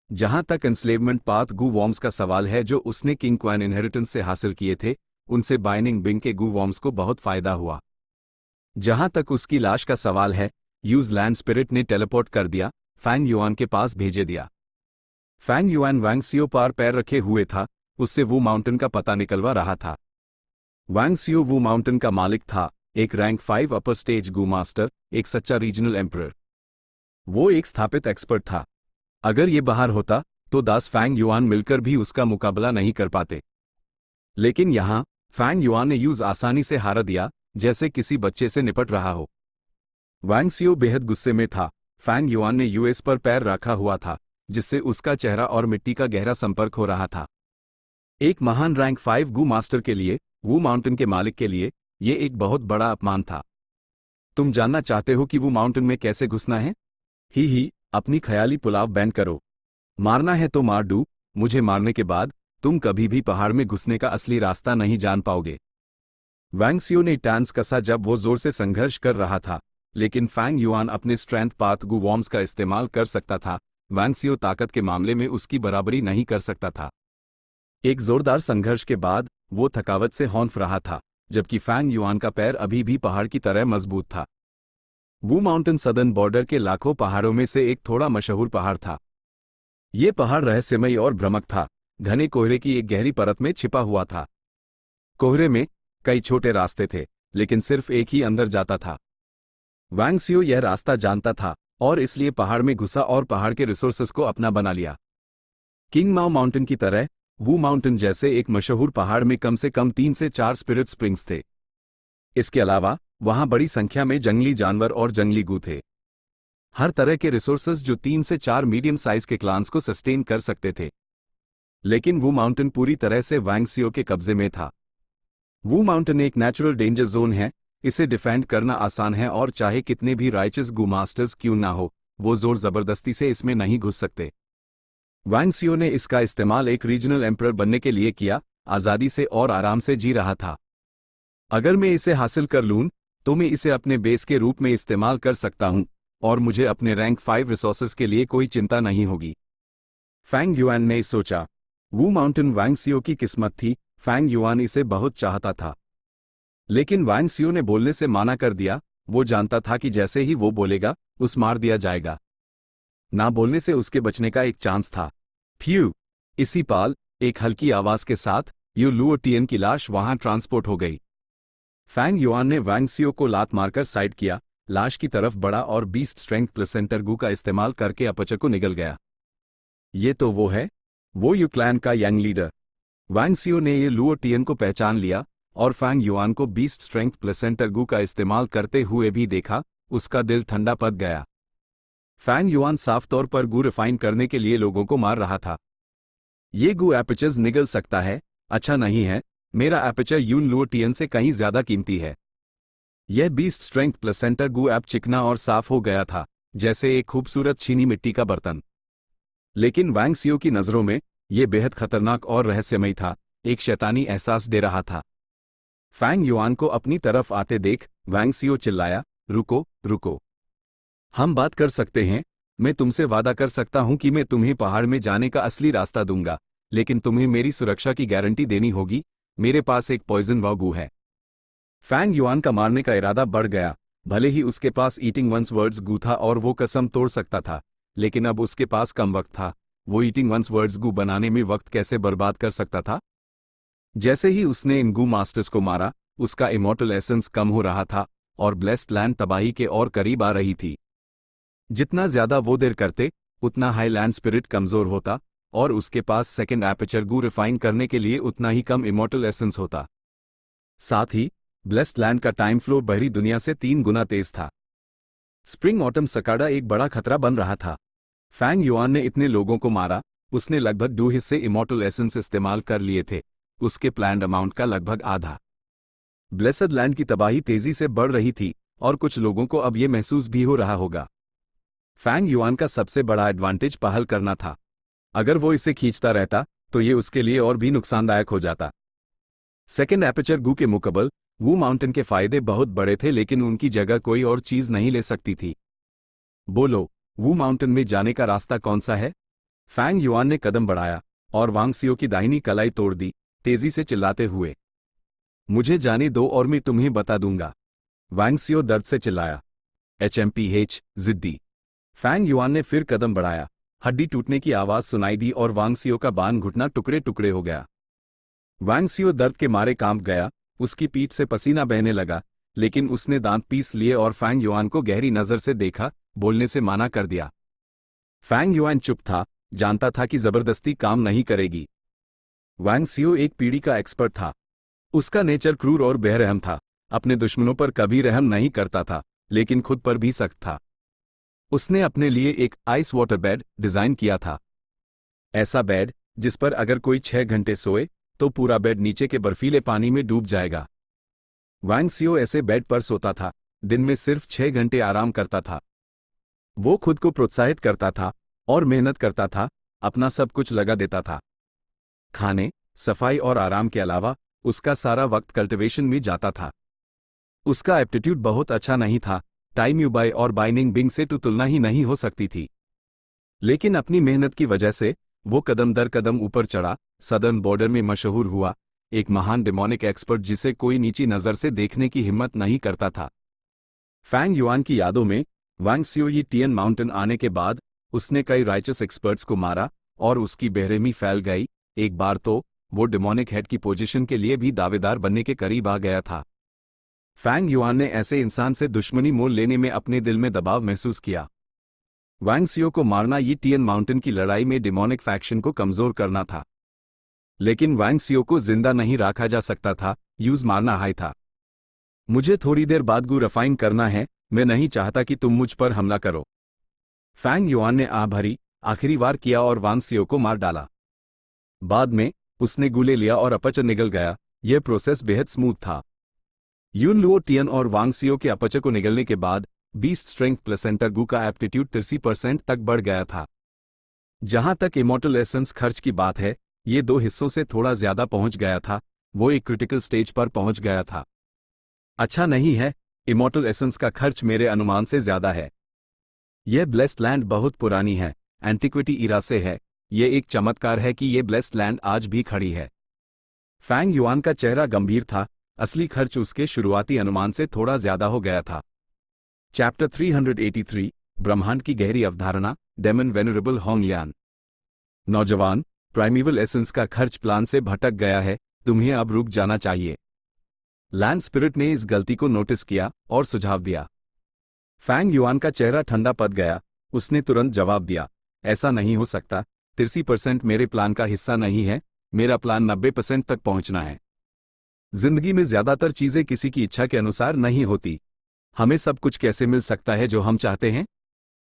Speaker 1: जहां तक एंस्लेवमेंट पाथ गू वॉर्म्स का सवाल है जो उसने किंग क्वान इनहेरिटेंस से हासिल किए थे, उनसे बाइनिंग बिंग के गू वॉर्म्स को बहुत फायदा हुआ। जहां तक उसकी लाश का सवाल है, यूज लैंड स्पिरिट ने टेलीपोर्ट कर दिया, फैंग युआन के पास भेजे दिया। फैंग युआन वांग सियो पर पैर रखे हुए था, उससे वू माउंटेन का पता निकलवा रहा था। वांग सियो वू माउंटेन का मालिक था, एक रैंक 5 अपर स्टेज गू मास्टर, एक सच्चा रीजनल एम्परर। वो एक स्थापित एक्सपर्ट था। अगर ये बाहर होता, तो 10 फैंग युआन मिलकर भी उसका मुकाबला नहीं कर पाते। लेकिन यहां फैंग युआन ने यूज आसानी से हारा दिया, जैसे किसी बच्चे से निपट रहा हो। वांग सियो बेहद गुस्से में था। फैंग युआन ने यूएस पर पैर रखा हुआ था, जिससे उसका चेहरा और मिट्टी का गहरा संपर्क हो रहा था। एक महान रैंक 5 गू मास्टर के लिए, वू माउंटेन के मालिक के लिए, यह एक बहुत बड़ा अपमान था। तुम जानना चाहते हो कि वू माउंटेन में कैसे घुसना है? ही, अपनी ख्याली पुलाव बैंड करो। मारना है तो मार डू, मुझे मारने के बाद तुम कभी भी पहाड़ में घुसने का असली रास्ता नहीं जान पाओगे। वांग सियो ने टांस कसा जब वो जोर से संघर्ष कर रहा था, लेकिन फैंग युआन अपने स्ट्रेंथ पाथ गू वॉर्म्स का इस्तेमाल कर सकता था। वांग सियो ताकत के मामले में उसकी बराबरी नहीं कर सकता था। एक जोरदार संघर्ष के बाद वो थकावट से हौंफ रहा था, जबकि फैंग युआन का पैर अभी भी पहाड़ की तरह मजबूत था। वू माउंटेन सदर्न बॉर्डर के लाखों पहाड़ों में से एक थोड़ा मशहूर पहाड़ था। ये पहाड़ रहस्यमयी और भ्रमक था, घने कोहरे की एक गहरी परत में छिपा हुआ था। कोहरे में कई छोटे रास्ते थे, लेकिन सिर्फ एक ही अंदर जाता था। वांग सियो यह रास्ता जानता था और इसलिए पहाड़ में घुसा और पहाड़ के रिसोर्सेस को अपना बना लिया। किंग माओ माउंटेन की तरह वू माउंटेन जैसे एक मशहूर पहाड़ में कम से कम 3 से 4 स्पिरिट स्प्रिंग्स थे। इसके अलावा वहां बड़ी संख्या में जंगली जानवर और जंगली गू थे। हर तरह के रिसोर्सेज जो 3 से 4 मीडियम साइज के क्लान्स को सस्टेन कर सकते थे। लेकिन वू माउंटेन पूरी तरह से वांग सियो के कब्जे में था। वू माउंटेन एक नेचुरल डेंजर जोन है, इसे डिफेंड करना आसान है और चाहे कितने भी राइचस गू मास्टर्स क्यों ना हो, वो जोर जबरदस्ती से इसमें नहीं घुस सकते। वांग सियो ने इसका इस्तेमाल एक रीजनल एम्परर बनने के लिए किया, आज़ादी से और आराम से जी रहा था। अगर मैं इसे हासिल कर लूं, तो मैं इसे अपने बेस के रूप में इस्तेमाल कर सकता हूं, और मुझे अपने रैंक 5 रिसोर्सेज के लिए कोई चिंता नहीं होगी। फैंग युआन ने सोचा। वू माउंटेन वांग सियो की किस्मत थी, फैंग युआन इसे बहुत चाहता था। लेकिन वांग सियो ने बोलने से माना कर दिया, वो जानता था कि जैसे ही वो बोलेगा, उस मार दिया जाएगा। ना बोलने से उसके बचने का एक चांस था। फ्यू। इसी पाल एक हल्की आवाज के साथ यू लुओ टियन की लाश वहां ट्रांसपोर्ट हो गई। फैंग युआन ने वांग सियो को लात मारकर साइड किया, लाश की तरफ बढ़ा और बीस्ट स्ट्रेंथ प्लेसेंटर गू का इस्तेमाल करके अपचर को निगल गया। ये तो वो है, वो यू क्लैन का यंग लीडर। वांग सियो ने ये लुओ टियन को पहचान लिया और फैंग युआन को बीस्ट स्ट्रेंथ प्लेसेंटर गू का इस्तेमाल करते हुए भी देखा, उसका दिल ठंडा पड़ गया। फैंग युआन साफ तौर पर गू रिफाइन करने के लिए लोगों को मार रहा था। ये गू एपर्चर्स निगल सकता है, अच्छा नहीं है, मेरा एपर्चर यून लुओ टियन से कहीं ज्यादा कीमती है। यह बीस्ट स्ट्रेंथ प्लेसेंटर गू ऐप चिकना और साफ हो गया था, जैसे एक खूबसूरत चीनी मिट्टी का बर्तन। लेकिन वांग सियो की नजरों में यह बेहद खतरनाक और रहस्यमयी था, एक शैतानी एहसास दे रहा था। फैंग युआन को अपनी तरफ आते देख वांग सियो चिल्लाया, रुको रुको, हम बात कर सकते हैं। मैं तुमसे वादा कर सकता हूं कि मैं तुम्हें पहाड़ में जाने का असली रास्ता दूंगा, लेकिन तुम्हें मेरी सुरक्षा की गारंटी देनी होगी। मेरे पास एक पॉइजन वागू है। फैंग युआन का मारने का इरादा बढ़ गया, भले ही उसके पास ईटिंग वंस वर्ड्स गू था और वो कसम तोड़ सकता था, लेकिन अब उसके पास कम वक्त था। वो ईटिंग वंस वर्ड्स गू बनाने में वक्त कैसे बर्बाद कर सकता था? जैसे ही उसने इन गू मास्टर्स को मारा, उसका इमॉर्टल एसेंस कम हो रहा था और ब्लेस्ड लैंड तबाही के और करीब आ रही थी। जितना ज्यादा वो देर करते, उतना हाई लैंड स्पिरिट कमजोर होता और उसके पास सेकेंड एपर्चर गू रिफाइन करने के लिए उतना ही कम इमॉर्टल एसेंस होता। साथ ही ब्लेस्ड लैंड का टाइम फ्लो बाहरी दुनिया से 3 गुना तेज था। स्प्रिंग ऑटम सकाडा एक बड़ा खतरा बन रहा था। फैंग युआन ने इतने लोगों को मारा, उसने लगभग 2 हिस्से इमॉर्टल एसेंस इस्तेमाल कर लिए थे, उसके प्लान्ड अमाउंट का लगभग आधा। ब्लेसड लैंड की तबाही तेजी से बढ़ रही थी और कुछ लोगों को अब यह महसूस भी हो रहा होगा। फैंग युआन का सबसे बड़ा एडवांटेज पहल करना था। अगर वो इसे खींचता रहता तो ये उसके लिए और भी नुकसानदायक हो जाता। सेकेंड एपर्चर गू के मुकाबले वू माउंटेन के फायदे बहुत बड़े थे, लेकिन उनकी जगह कोई और चीज नहीं ले सकती थी। बोलो, वू माउंटेन में जाने का रास्ता कौन सा है? फैंग युआन ने कदम बढ़ाया और वांग सियो की दाहिनी कलाई तोड़ दी, तेजी से चिल्लाते हुए, मुझे जाने दो और मैं तुम्हें बता दूंगा। वांग सियो दर्द से चिल्लाया, HMPH, जिद्दी। फैंग युआन ने फिर कदम बढ़ाया, हड्डी टूटने की आवाज सुनाई दी और वांग सियो का बान घुटना टुकड़े टुकड़े हो गया। वांग सियो दर्द के मारे कांप गया, उसकी पीठ से पसीना बहने लगा, लेकिन उसने दांत पीस लिए और फैंग युआन को गहरी नजर से देखा, बोलने से माना कर दिया। फैंग युआन चुप था, जानता था कि जबरदस्ती काम नहीं करेगी। वांग सियो एक पीढ़ी का एक्सपर्ट था। उसका नेचर क्रूर और बेरहम था, अपने दुश्मनों पर कभी रहम नहीं करता था, लेकिन खुद पर भी सख्त था। उसने अपने लिए एक आइस वाटर बेड डिजाइन किया था। ऐसा बेड जिस पर अगर कोई 6 घंटे सोए तो पूरा बेड नीचे के बर्फीले पानी में डूब जाएगा। वांग सियो ऐसे बेड पर सोता था, दिन में सिर्फ 6 घंटे आराम करता था। वो खुद को प्रोत्साहित करता था और मेहनत करता था, अपना सब कुछ लगा देता था। खाने, सफाई और आराम के अलावा उसका सारा वक्त कल्टीवेशन में जाता था। उसका एप्टीट्यूड बहुत अच्छा नहीं था, टाइम यूबाई और बाइनिंग बिंग से तो तुलना ही नहीं हो सकती थी। लेकिन अपनी मेहनत की वजह से वो कदम दर कदम ऊपर चढ़ा, सदर्न बॉर्डर में मशहूर हुआ, एक महान डेमोनिक एक्सपर्ट जिसे कोई नीची नजर से देखने की हिम्मत नहीं करता था। फैंग युआन की यादों में वांग सियो यी टियन माउंटेन आने के बाद उसने कई राइचस एक्सपर्ट्स को मारा और उसकी बेरहमी फैल गई। एक बार तो वो डेमोनिक हेड की पोजीशन के लिए भी दावेदार बनने के करीब आ गया था। फैंग युआन ने ऐसे इंसान से दुश्मनी मोल लेने में अपने दिल में दबाव महसूस किया। वांग सियो को मारना यी टियन माउंटेन की लड़ाई में डेमोनिक फैक्शन को कमजोर करना था। लेकिन वांग सियो को जिंदा नहीं रखा जा सकता था, यूज मारना हाई था। मुझे थोड़ी देर बाद गू रिफाइन करना है, मैं नहीं चाहता कि तुम मुझ पर हमला करो। फैंग युआन ने भरी आखिरी वार किया और वांग सियो को मार डाला। बाद में उसने गूले लिया और अपचर निगल गया। यह प्रोसेस बेहद स्मूथ था। यून लुओ टियन और वांग सियो के अपचर को निगलने के बाद बीस्ट स्ट्रेंथ प्लेसेंटर गू का एप्टीट्यूड 30% तक बढ़ गया था। जहां तक इमॉर्टल एसेंस खर्च की बात है, ये 2 हिस्सों से थोड़ा ज्यादा पहुंच गया था। वो एक क्रिटिकल स्टेज पर पहुंच गया था। अच्छा नहीं है, इमॉर्टल एसेंस का खर्च मेरे अनुमान से ज्यादा है। यह ब्लेस्ड लैंड बहुत पुरानी है, एंटिक्विटी इरा से है। यह एक चमत्कार है कि यह ब्लेस्ड लैंड आज भी खड़ी है। फैंग युआन का चेहरा गंभीर था, असली खर्च उसके शुरुआती अनुमान से थोड़ा ज्यादा हो गया था। चैप्टर 383 ब्रह्मांड की गहरी अवधारणा, डेमन वेनरेबल होंगलियान। नौजवान, प्राइमेवल एसेंस का खर्च प्लान से भटक गया है, तुम्हें अब रुक जाना चाहिए। लैंड स्पिरिट ने इस गलती को नोटिस किया और सुझाव दिया। फैंग युआन का चेहरा ठंडा पड़ गया, उसने तुरंत जवाब दिया, ऐसा नहीं हो सकता, 30% मेरे प्लान का हिस्सा नहीं है, मेरा प्लान 90% तक पहुंचना है। जिंदगी में ज्यादातर चीजें किसी की इच्छा के अनुसार नहीं होती। हमें सब कुछ कैसे मिल सकता है जो हम चाहते हैं?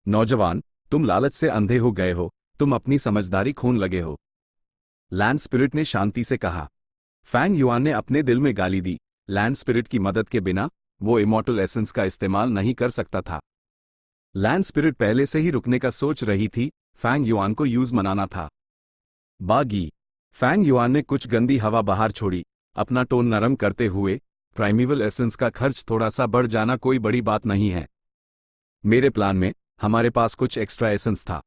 Speaker 1: नौजवान, तुम लालच से अंधे हो गए हो, तुम अपनी समझदारी खोने लगे हो। लैंड स्पिरिट ने शांति से कहा। फैंग युआन ने अपने दिल में गाली दी, लैंड स्पिरिट की मदद के बिना वो इमॉर्टल एसेंस का इस्तेमाल नहीं कर सकता था। लैंड स्पिरिट पहले से ही रुकने का सोच रही थी, फैंग युआन को यूज मनाना था। बागी, फैंग युआन ने कुछ गंदी हवा बाहर छोड़ी, अपना टोन नरम करते हुए, प्राइमेवल एसेंस का खर्च थोड़ा सा बढ़ जाना कोई बड़ी बात नहीं है। मेरे प्लान में हमारे पास कुछ एक्स्ट्रा एसेंस था।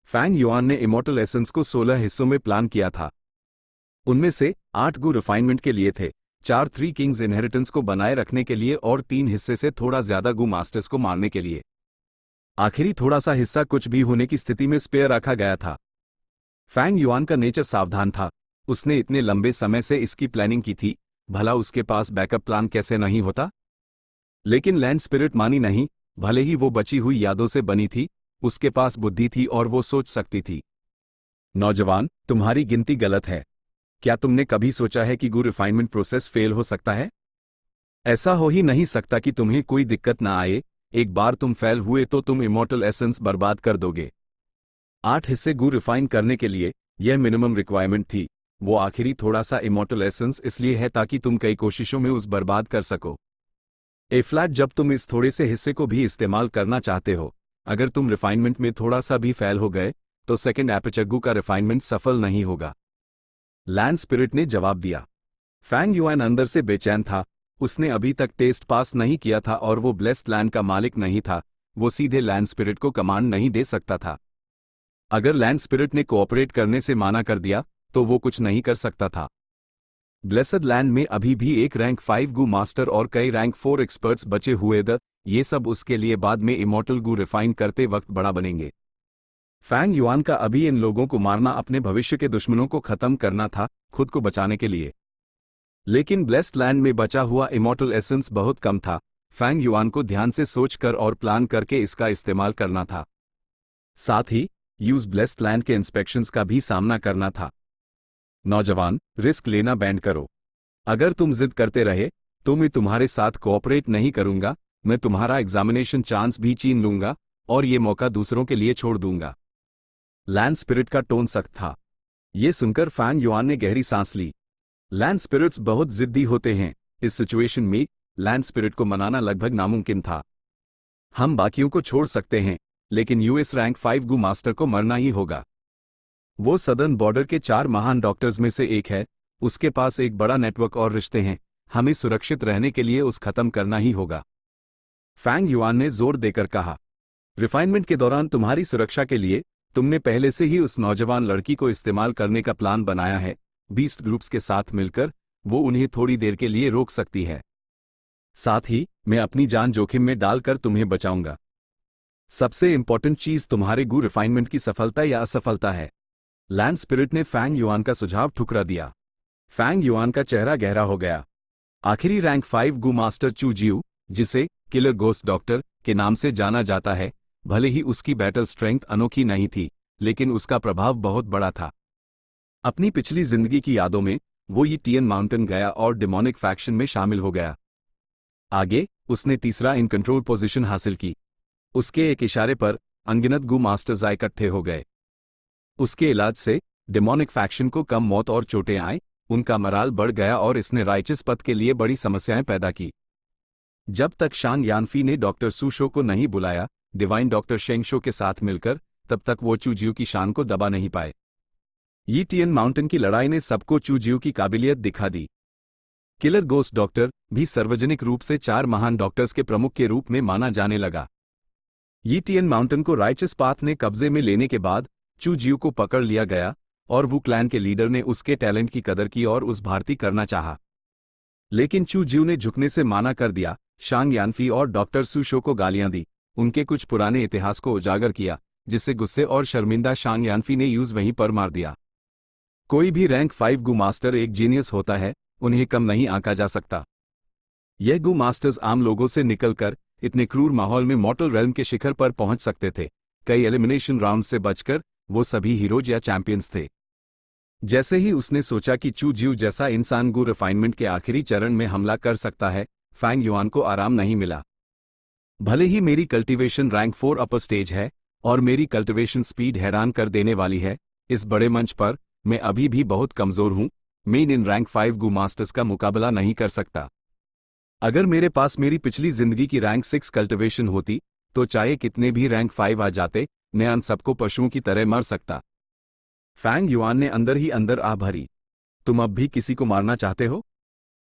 Speaker 1: फैंग युआन ने इमॉर्टल एसेंस को 16 हिस्सों में प्लान किया था। उनमें से 8 गु रिफाइनमेंट के लिए थे, 4 थ्री किंग्स इनहेरिटेंस को बनाए रखने के लिए और 3 हिस्से से थोड़ा ज्यादा गु मास्टर्स को मारने के लिए। आखिरी थोड़ा सा हिस्सा कुछ भी होने की स्थिति में स्पेयर रखा गया था। फैंग युआन का नेचर सावधान था, उसने इतने लंबे समय से इसकी प्लानिंग की थी, भला उसके पास बैकअप प्लान कैसे नहीं होता? लेकिन लैंड स्पिरिट मानी नहीं, भले ही वो बची हुई यादों से बनी थी, उसके पास बुद्धि थी और वो सोच सकती थी। नौजवान, तुम्हारी गिनती गलत है। क्या तुमने कभी सोचा है कि गु रिफाइनमेंट प्रोसेस फेल हो सकता है? ऐसा हो ही नहीं सकता कि तुम्हें कोई दिक्कत ना आए, एक बार तुम फेल हुए तो तुम इमॉर्टल एसेंस बर्बाद कर दोगे। 8 हिस्से गु रिफाइन करने के लिए यह मिनिमम रिक्वायरमेंट थी, वो आखिरी थोड़ा सा इमॉर्टल एसेंस इसलिए है ताकि तुम कई कोशिशों में उस बर्बाद कर सको। ए फ्लैट, जब तुम इस थोड़े से हिस्से को भी इस्तेमाल करना चाहते हो, अगर तुम रिफाइनमेंट में थोड़ा सा भी फेल हो गए तो सेकंड एपिचर का रिफाइनमेंट सफल नहीं होगा। लैंड स्पिरिट ने जवाब दिया। फैंग युआन अंदर से बेचैन था, उसने अभी तक टेस्ट पास नहीं किया था और वो ब्लेस्ड लैंड का मालिक नहीं था, वो सीधे लैंड स्पिरिट को कमांड नहीं दे सकता था। अगर लैंड स्पिरिट ने कोऑपरेट करने से माना कर दिया तो वो कुछ नहीं कर सकता था। ब्लेसड लैंड में अभी भी एक रैंक 5 गु मास्टर और कई रैंक 4 एक्सपर्ट्स बचे हुए थे, ये सब उसके लिए बाद में इमॉर्टल गु रिफाइन करते वक्त बड़ा बनेंगे। फैंग युआन का अभी इन लोगों को मारना अपने भविष्य के दुश्मनों को खत्म करना था, खुद को बचाने के लिए। लेकिन ब्लेस्ड लैंड में बचा हुआ इमॉर्टल एसेंस बहुत कम था, फैंग युआन को ध्यान से सोचकर और प्लान करके इसका इस्तेमाल करना था। साथ ही यूज ब्लेस्ड लैंड के इंस्पेक्शंस का भी सामना करना था। नौजवान, रिस्क लेना बैंड करो। अगर तुम जिद करते रहे तो मैं तुम्हारे साथ कोऑपरेट नहीं करूंगा, मैं तुम्हारा एग्जामिनेशन चांस भी छीन लूंगा और ये मौका दूसरों के लिए छोड़ दूंगा। लैंड स्पिरिट का टोन सख्त था। ये सुनकर फैंग युआन ने गहरी सांस ली। लैंड स्पिरिट्स बहुत जिद्दी होते हैं, इस सिचुएशन में लैंड स्पिरिट को मनाना लगभग नामुमकिन था। हम बाकियों को छोड़ सकते हैं, लेकिन यूएस रैंक 5 गु मास्टर को मरना ही होगा। वो सदर्न बॉर्डर के 4 महान डॉक्टर्स में से एक है, उसके पास एक बड़ा नेटवर्क और रिश्ते हैं, हमें सुरक्षित रहने के लिए उस खत्म करना ही होगा। फैंग युआन ने जोर देकर कहा। रिफाइनमेंट के दौरान तुम्हारी सुरक्षा के लिए तुमने पहले से ही उस नौजवान लड़की को इस्तेमाल करने का प्लान बनाया है, बीस्ट ग्रुप्स के साथ मिलकर वो उन्हें थोड़ी देर के लिए रोक सकती है। साथ ही मैं अपनी जान जोखिम में डालकर तुम्हें बचाऊंगा। सबसे इंपॉर्टेंट चीज तुम्हारे गु रिफाइनमेंट की सफलता या असफलता है। लैंड स्पिरिट ने फैंग युआन का सुझाव ठुकरा दिया। फैंग युआन का चेहरा गहरा हो गया। आखिरी रैंक 5 गु मास्टर चू जियू, जिसे किलर गोस्ट डॉक्टर के नाम से जाना जाता है, भले ही उसकी बैटल स्ट्रेंथ अनोखी नहीं थी, लेकिन उसका प्रभाव बहुत बड़ा था। अपनी पिछली जिंदगी की यादों में वो ये टियन माउंटेन गया और डिमोनिक फैक्शन में शामिल हो गया। आगे उसने तीसरा इन कंट्रोल पोजीशन हासिल की। उसके एक इशारे पर अनगिनत गु मास्टर्स इकट्ठे हो गए। उसके इलाज से डिमोनिक फैक्शन को कम मौत और चोटें आए, उनका मराल बढ़ गया और इसने राइचस पथ के लिए बड़ी समस्याएं पैदा की। जब तक शांग यानफी ने डॉक्टर सुशो को नहीं बुलाया डिवाइन डॉक्टर शेंगशो के साथ मिलकर, तब तक वो चूजियो की शान को दबा नहीं पाए। यी टियन माउंटेन की लड़ाई ने सबको चूजियो की काबिलियत दिखा दी। किलर गोस्ट डॉक्टर भी सार्वजनिक रूप से 4 महान डॉक्टर्स के प्रमुख के रूप में माना जाने लगा। यी टियन माउंटेन को राइचस पाथ ने कब्जे में लेने के बाद चू जियू को पकड़ लिया गया और वू क्लैन के लीडर ने उसके टैलेंट की कदर की और उस भारती करना चाहा। लेकिन चू जियू ने झुकने से माना कर दिया, शांग यानफी और डॉक्टर सुशो को गालियां दी, उनके कुछ पुराने इतिहास को उजागर किया, जिससे गुस्से और शर्मिंदा शांग यानफी ने यूज वहीं पर मार दिया। कोई भी रैंक 5 गू मास्टर एक जीनियस होता है, उन्हें कम नहीं आंका जा सकता। यह गू मास्टर्स आम लोगों से निकलकर इतने क्रूर माहौल में मॉर्टल रेल्म के शिखर पर पहुंच सकते थे। कई एलिमिनेशन राउंड से बचकर वो सभी हीरोज या चैंपियंस थे। जैसे ही उसने सोचा कि चू ज्यू जैसा इंसान गू रिफाइनमेंट के आखिरी चरण में हमला कर सकता है, फैंग युआन को आराम नहीं मिला। भले ही मेरी कल्टीवेशन रैंक 4 अपर स्टेज है और मेरी कल्टीवेशन स्पीड हैरान कर देने वाली है, इस बड़े मंच पर मैं अभी भी बहुत कमजोर हूं। मैं इन रैंक 5 गू मास्टर्स का मुकाबला नहीं कर सकता। अगर मेरे पास मेरी पिछली जिंदगी की रैंक 6 कल्टीवेशन होती तो चाहे कितने भी रैंक 5 आ जाते, मैं उन सबको पशुओं की तरह मर सकता। फैंग युआन ने अंदर ही अंदर आह भरी। तुम अब भी किसी को मारना चाहते हो?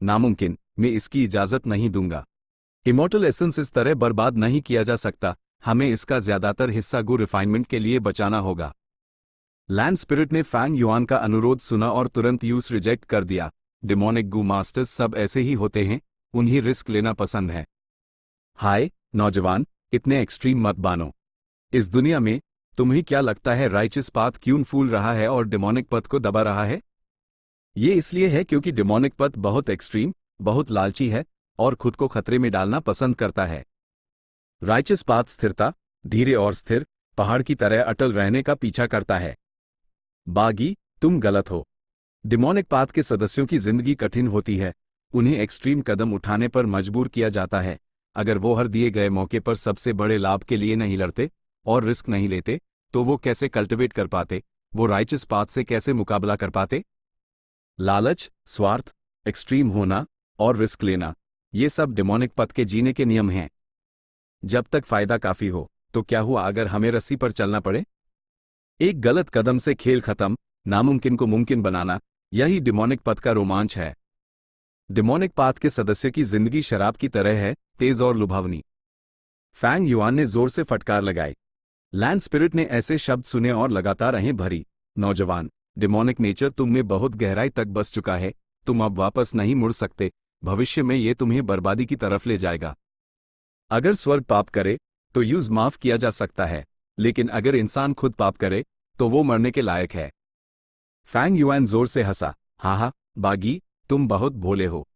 Speaker 1: नामुमकिन, मैं इसकी इजाजत नहीं दूंगा। इमॉर्टल एसेंस इस तरह बर्बाद नहीं किया जा सकता, हमें इसका ज्यादातर हिस्सा गू रिफाइनमेंट के लिए बचाना होगा। लैंड स्पिरिट ने फैंग युआन का अनुरोध सुना और तुरंत यूज रिजेक्ट कर दिया। डिमोनिक गू मास्टर्स सब ऐसे ही होते हैं, उन्हें रिस्क लेना पसंद है। हाय नौजवान, इतने एक्सट्रीम मत बानो। इस दुनिया में तुम्हें क्या लगता है राइचस पाथ क्यों फूल रहा है और डिमोनिक पथ को दबा रहा है? ये इसलिए है क्योंकि डिमोनिक पथ बहुत एक्सट्रीम, बहुत लालची है और खुद को खतरे में डालना पसंद करता है। राइचस पाथ स्थिरता, धीरे और स्थिर पहाड़ की तरह अटल रहने का पीछा करता है। बागी, तुम गलत हो। डिमोनिक पाथ के सदस्यों की जिंदगी कठिन होती है, उन्हें एक्सट्रीम कदम उठाने पर मजबूर किया जाता है। अगर वो हर दिए गए मौके पर सबसे बड़े लाभ के लिए नहीं लड़ते और रिस्क नहीं लेते, तो वो कैसे कल्टिवेट कर पाते? वो राइचस पाथ से कैसे मुकाबला कर पाते? लालच, स्वार्थ, एक्सट्रीम होना और रिस्क लेना, ये सब डिमोनिक पथ के जीने के नियम हैं। जब तक फायदा काफी हो, तो क्या हुआ अगर हमें रस्सी पर चलना पड़े? एक गलत कदम से खेल खत्म, नामुमकिन को मुमकिन बनाना, यही डिमोनिक पथ का रोमांच है। डिमोनिक पाथ के सदस्य की जिंदगी शराब की तरह है, तेज और लुभावनी। फैंग युआन ने जोर से फटकार लगाई। लैंड स्पिरिट ने ऐसे शब्द सुने और लगातार रहें भरी। नौजवान, डिमोनिक नेचर तुम में बहुत गहराई तक बस चुका है, तुम अब वापस नहीं मुड़ सकते। भविष्य में ये तुम्हें बर्बादी की तरफ ले जाएगा। अगर स्वर्ग पाप करे तो यूज माफ किया जा सकता है, लेकिन अगर इंसान खुद पाप करे तो वो मरने के लायक है। फैंग युआन जोर से हंसा। हाँ, बागी, तुम बहुत भोले हो।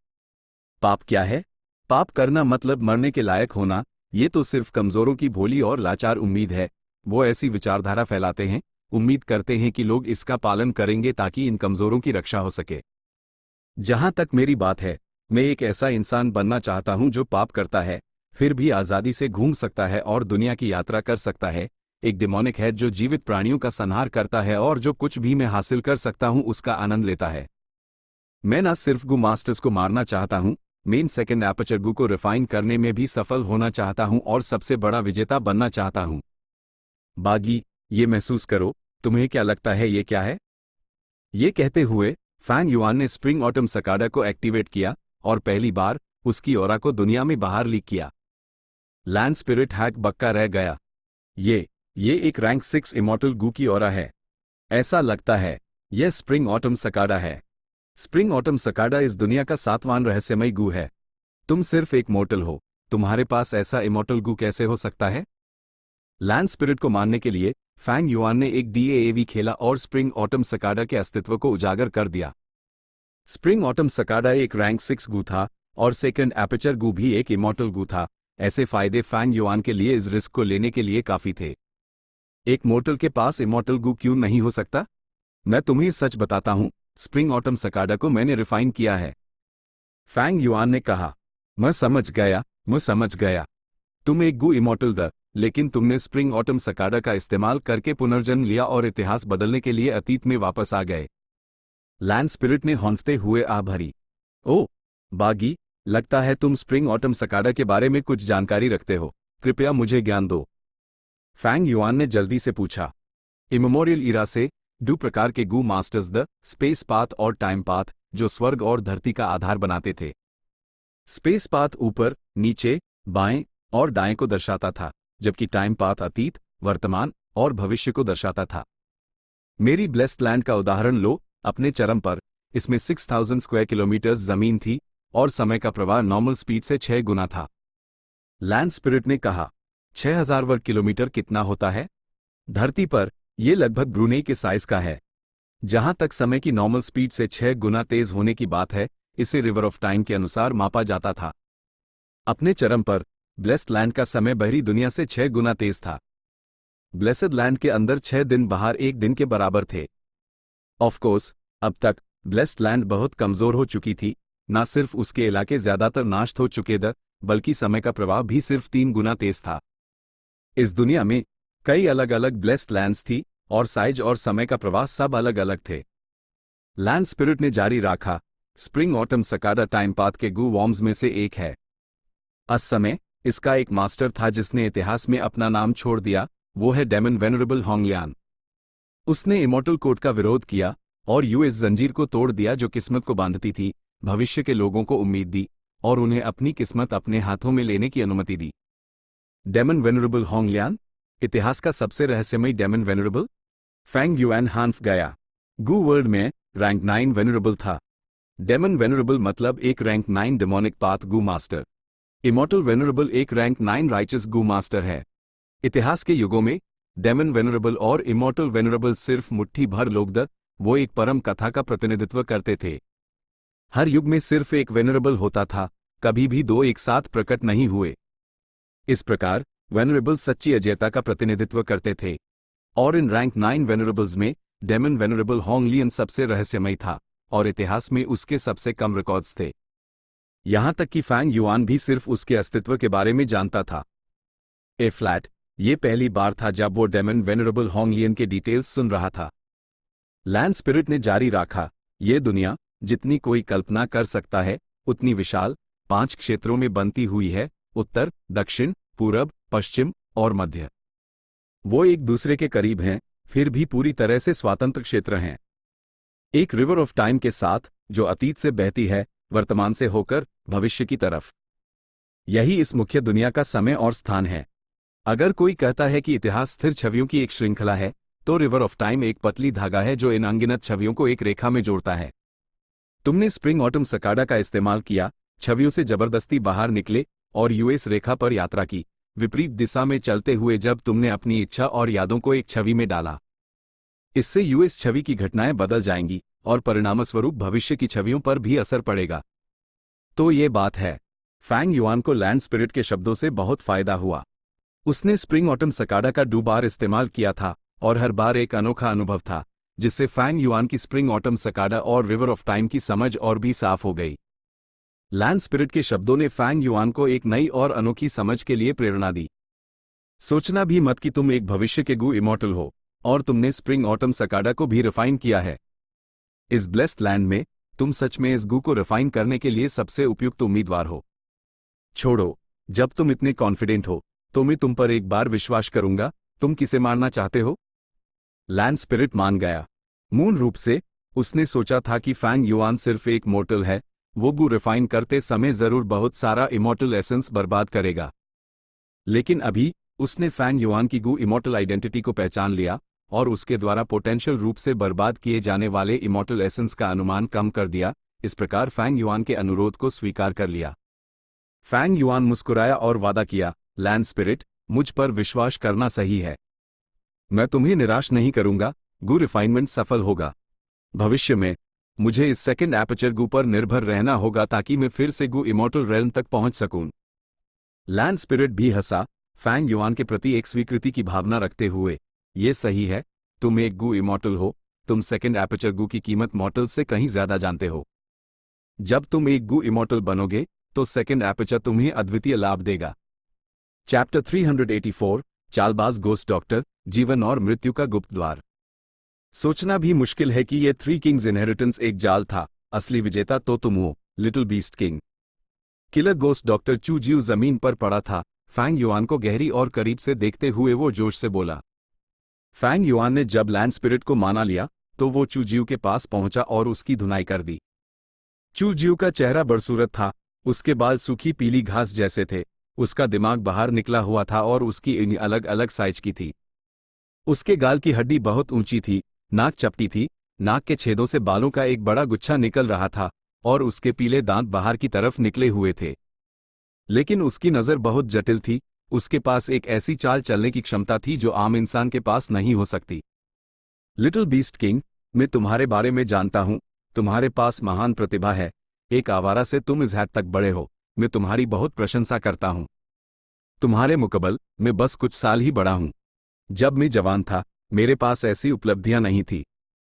Speaker 1: पाप क्या है? पाप करना मतलब मरने के लायक होना। ये तो सिर्फ कमजोरों की भोली और लाचार उम्मीद है। वो ऐसी विचारधारा फैलाते हैं, उम्मीद करते हैं कि लोग इसका पालन करेंगे ताकि इन कमजोरों की रक्षा हो सके। जहां तक मेरी बात है, मैं एक ऐसा इंसान बनना चाहता हूं जो पाप करता है, फिर भी आजादी से घूम सकता है और दुनिया की यात्रा कर सकता है। एक डिमोनिक है जो जीवित प्राणियों का संहार करता है और जो कुछ भी मैं हासिल कर सकता हूं उसका आनंद लेता है। मैं न सिर्फ गू मास्टर्स को मारना चाहता हूं, मेन सेकंड एपर्चर गू को रिफाइन करने में भी सफल होना चाहता हूं और सबसे बड़ा विजेता बनना चाहता हूं। बागी, ये महसूस करो, तुम्हें क्या लगता है ये क्या है? ये कहते हुए फैंग युआन ने स्प्रिंग ऑटम सकाडा को एक्टिवेट किया और पहली बार उसकी ऑरा को दुनिया में बाहर लीक किया। लैंड स्पिरिट हैक बक्का रह गया। ये एक रैंक 6 इमॉर्टल गू की ऑरा है। ऐसा लगता है यह स्प्रिंग ऑटम सकाडा है। स्प्रिंग ऑटम सकाडा इस दुनिया का 7वां रहस्यमय गू है। तुम सिर्फ एक मोर्टल हो, तुम्हारे पास ऐसा इमॉर्टल गू कैसे हो सकता है? लैंड स्पिरिट को मारने के लिए फैंग युआन ने एक डीएएवी खेला और स्प्रिंग ऑटम सकाडा के अस्तित्व को उजागर कर दिया। स्प्रिंग ऑटम सकाडा एक रैंक 6 गू था और सेकंड एपर्चर गू भी एक इमॉर्टल गू था। ऐसे फायदे फैंग युआन के लिए इस रिस्क को लेने के लिए काफी थे। एक मोर्टल के पास इमॉर्टल गू क्यों नहीं हो सकता? मैं तुम्हें सच बताता हूं, स्प्रिंग ऑटम सकाडा को मैंने रिफाइन किया है। फैंग युआन ने कहा। मैं समझ गया। तुम एक गू इमॉर्टल द, लेकिन तुमने स्प्रिंग ऑटम सकाडा का इस्तेमाल करके पुनर्जन्म लिया और इतिहास बदलने के लिए अतीत में वापस आ गए। लैंड स्पिरिट ने हौंफते हुए आह भरी। ओह बागी, लगता है तुम स्प्रिंग ऑटम सकाडा के बारे में कुछ जानकारी रखते हो, कृपया मुझे ज्ञान दो। फैंग युआन ने जल्दी से पूछा। इमेमोरियल इरा से दो प्रकार के गू मास्टर्स द स्पेस पाथ और टाइम पाथ, जो स्वर्ग और धरती का आधार बनाते थे। स्पेस पाथ ऊपर, नीचे, बाएं और दाएं को दर्शाता था, जबकि टाइम पाथ अतीत, वर्तमान और भविष्य को दर्शाता था। मेरी ब्लेस्ड लैंड का उदाहरण लो। अपने चरम पर इसमें 6000 स्क्वायर किलोमीटर जमीन थी और समय का प्रवाह नॉर्मल स्पीड से 6 गुना था। लैंड स्पिरिट ने कहा। 6000 वर्ग किलोमीटर कितना होता है? धरती पर यह लगभग ब्रूनेई के साइज का है। जहां तक समय की नॉर्मल स्पीड से 6 गुना तेज होने की बात है, इसे रिवर ऑफ टाइम के अनुसार मापा जाता था। अपने चरम पर ब्लेस्ड लैंड का समय बाहरी दुनिया से 6 गुना तेज था। ब्लेसड लैंड के अंदर 6 दिन बाहर 1 दिन के बराबर थे। ऑफ कोर्स, अब तक ब्लेस्ड लैंड बहुत कमजोर हो चुकी थी। न सिर्फ उसके इलाके ज्यादातर नाश हो चुके थे, बल्कि समय का प्रभाव भी सिर्फ 3 गुना तेज था। इस दुनिया में कई अलग अलग ब्लेस्ड लैंड्स थी और साइज और समय का प्रवाह सब अलग अलग थे। लैंड स्पिरिट ने जारी रखा, स्प्रिंग ऑटम सकाडा टाइम पाथ के गू वॉर्म्स में से एक है। उस समय इसका एक मास्टर था जिसने इतिहास में अपना नाम छोड़ दिया, वो है डेमन वेनरेबल होंगलियान। उसने इमॉर्टल कोड का विरोध किया और यूएस जंजीर को तोड़ दिया जो किस्मत को बांधती थी, भविष्य के लोगों को उम्मीद दी और उन्हें अपनी किस्मत अपने हाथों में लेने की अनुमति दी। डेमन वेनरेबल होंगलियान, इतिहास का सबसे रहस्यमयी डेमन वेनरेबल। फैंग युआन हान्फ गया गू वर्ल्ड में रैंक 9 वेनरेबल था। डेमन वेनरेबल मतलब एक रैंक 9 डेमोनिक पाथ गू मास्टर। इमॉर्टल वेनरेबल एक रैंक 9 राइचस गू मास्टर है। इतिहास के युगों में डेमन वेनरेबल और इमॉर्टल वेनरेबल सिर्फ मुट्ठी भर लोग थे, वो एक परम कथा का प्रतिनिधित्व करते थे। हर युग में सिर्फ एक वेनरेबल होता था, कभी भी दो एक साथ प्रकट नहीं हुए। इस प्रकार वेनरेबल सच्ची अजयता का प्रतिनिधित्व करते थे और इन रैंक 9 वेनरेबल्स में डेमन वेनरेबल होंगलियन सबसे रहस्यमयी था और इतिहास में उसके सबसे कम रिकॉर्ड्स थे। यहां तक कि फैंग युआन भी सिर्फ उसके अस्तित्व के बारे में जानता था। ए फ्लैट, ये पहली बार था जब वो डेमन वेनरेबल होंगलियन के डिटेल्स सुन रहा था। लैंड स्पिरिट ने जारी रखा, ये दुनिया जितनी कोई कल्पना कर सकता है उतनी विशाल 5 क्षेत्रों में बनती हुई है, उत्तर, दक्षिण, पूरब, पश्चिम और मध्य। वो एक दूसरे के करीब हैं, फिर भी पूरी तरह से स्वतंत्र क्षेत्र हैं। एक रिवर ऑफ टाइम के साथ जो अतीत से बहती है, वर्तमान से होकर भविष्य की तरफ। यही इस मुख्य दुनिया का समय और स्थान है। अगर कोई कहता है कि इतिहास स्थिर छवियों की एक श्रृंखला है, तो रिवर ऑफ टाइम एक पतली धागा है जो इन अनगिनत छवियों को एक रेखा में जोड़ता है। तुमने स्प्रिंग ऑटम सकाडा का इस्तेमाल किया, छवियों से जबरदस्ती बाहर निकले और यूएस रेखा पर यात्रा की, विपरीत दिशा में चलते हुए जब तुमने अपनी इच्छा और यादों को एक छवि में डाला। इससे यूएस छवि की घटनाएं बदल जाएंगी और परिणामस्वरूप भविष्य की छवियों पर भी असर पड़ेगा। तो ये बात है। फैंग युआन को लैंड स्पिरिट के शब्दों से बहुत फायदा हुआ। उसने स्प्रिंग ऑटम सकाडा का 2 बार इस्तेमाल किया था और हर बार एक अनोखा अनुभव था, जिससे फैंग युआन की स्प्रिंग ऑटम सकाडा और रिवर ऑफ टाइम की समझ और भी साफ हो गई। लैंड स्पिरिट के शब्दों ने फैंग युआन को एक नई और अनोखी समझ के लिए प्रेरणा दी। सोचना भी मत कि तुम एक भविष्य के गू इमॉर्टल हो, और तुमने स्प्रिंग ऑटम सकाडा को भी रिफाइन किया है। इस ब्लेस्ड लैंड में तुम सच में इस गू को रिफाइन करने के लिए सबसे उपयुक्त उम्मीदवार हो। छोड़ो, जब तुम इतने कॉन्फिडेंट हो तो मैं तुम पर एक बार विश्वास करूंगा। तुम किसे मारना चाहते हो? लैंड स्पिरिट मान गया। मूल रूप से उसने सोचा था कि फैंग युआन सिर्फ एक मोर्टल है, वो गू रिफाइन करते समय जरूर बहुत सारा इमॉर्टल एसेंस बर्बाद करेगा। लेकिन अभी उसने फैंग युआन की गू इमॉर्टल आइडेंटिटी को पहचान लिया और उसके द्वारा पोटेंशियल रूप से बर्बाद किए जाने वाले इमॉर्टल एसेंस का अनुमान कम कर दिया। इस प्रकार फैंग युआन के अनुरोध को स्वीकार कर लिया। फैंग युआन मुस्कुराया और वादा किया, लैंड स्पिरिट, मुझ पर विश्वास करना सही है। मैं तुम्हें निराश नहीं करूंगा, गू रिफाइनमेंट सफल होगा। भविष्य में मुझे इस सेकंड एपर्चर गू पर निर्भर रहना होगा ताकि मैं फिर से गू इमॉर्टल रेल्म तक पहुंच सकूं। लैंड स्पिरिट भी हंसा, फैंग युआन के प्रति एक स्वीकृति की भावना रखते हुए। ये सही है, तुम एक गू इमॉर्टल हो, तुम सेकंड एपर्चर गू की कीमत मॉर्टल से कहीं ज्यादा जानते हो। जब तुम एक गू इमॉर्टल बनोगे तो सेकंड एपर्चर तुम्हें अद्वितीय लाभ देगा। चैप्टर 384, चालबाज गोस्ट डॉक्टर, जीवन और मृत्यु का गुप्त द्वार। सोचना भी मुश्किल है कि ये 3 किंग्स इनहेरिटेंस एक जाल था, असली विजेता तो तुम हो, little beast king. Killer ghost doctor चू जियू जमीन पर पड़ा था। फैंग युआन को गहरी और करीब से देखते हुए वो जोश से बोला। फैंग युआन ने जब लैंड स्पिरिट को माना लिया तो वो चू जियू के पास पहुंचा और उसकी धुनाई कर दी। चू जियू का चेहरा बदसूरत था, उसके बाल सूखी पीली घास जैसे थे, उसका दिमाग बाहर निकला हुआ था और उसकी इन अलग अलग साइज की थी। उसके गाल की हड्डी बहुत ऊंची थी, नाक चपटी थी, नाक के छेदों से बालों का एक बड़ा गुच्छा निकल रहा था और उसके पीले दांत बाहर की तरफ निकले हुए थे। लेकिन उसकी नज़र बहुत जटिल थी, उसके पास एक ऐसी चाल चलने की क्षमता थी जो आम इंसान के पास नहीं हो सकती। लिटिल बीस्ट किंग, मैं तुम्हारे बारे में जानता हूं, तुम्हारे पास महान प्रतिभा है। एक आवारा से तुम इस हद तक बड़े हो, मैं तुम्हारी बहुत प्रशंसा करता हूं। तुम्हारे मुकाबले मैं बस कुछ साल ही बड़ा हूं। जब मैं जवान था, मेरे पास ऐसी उपलब्धियां नहीं थी।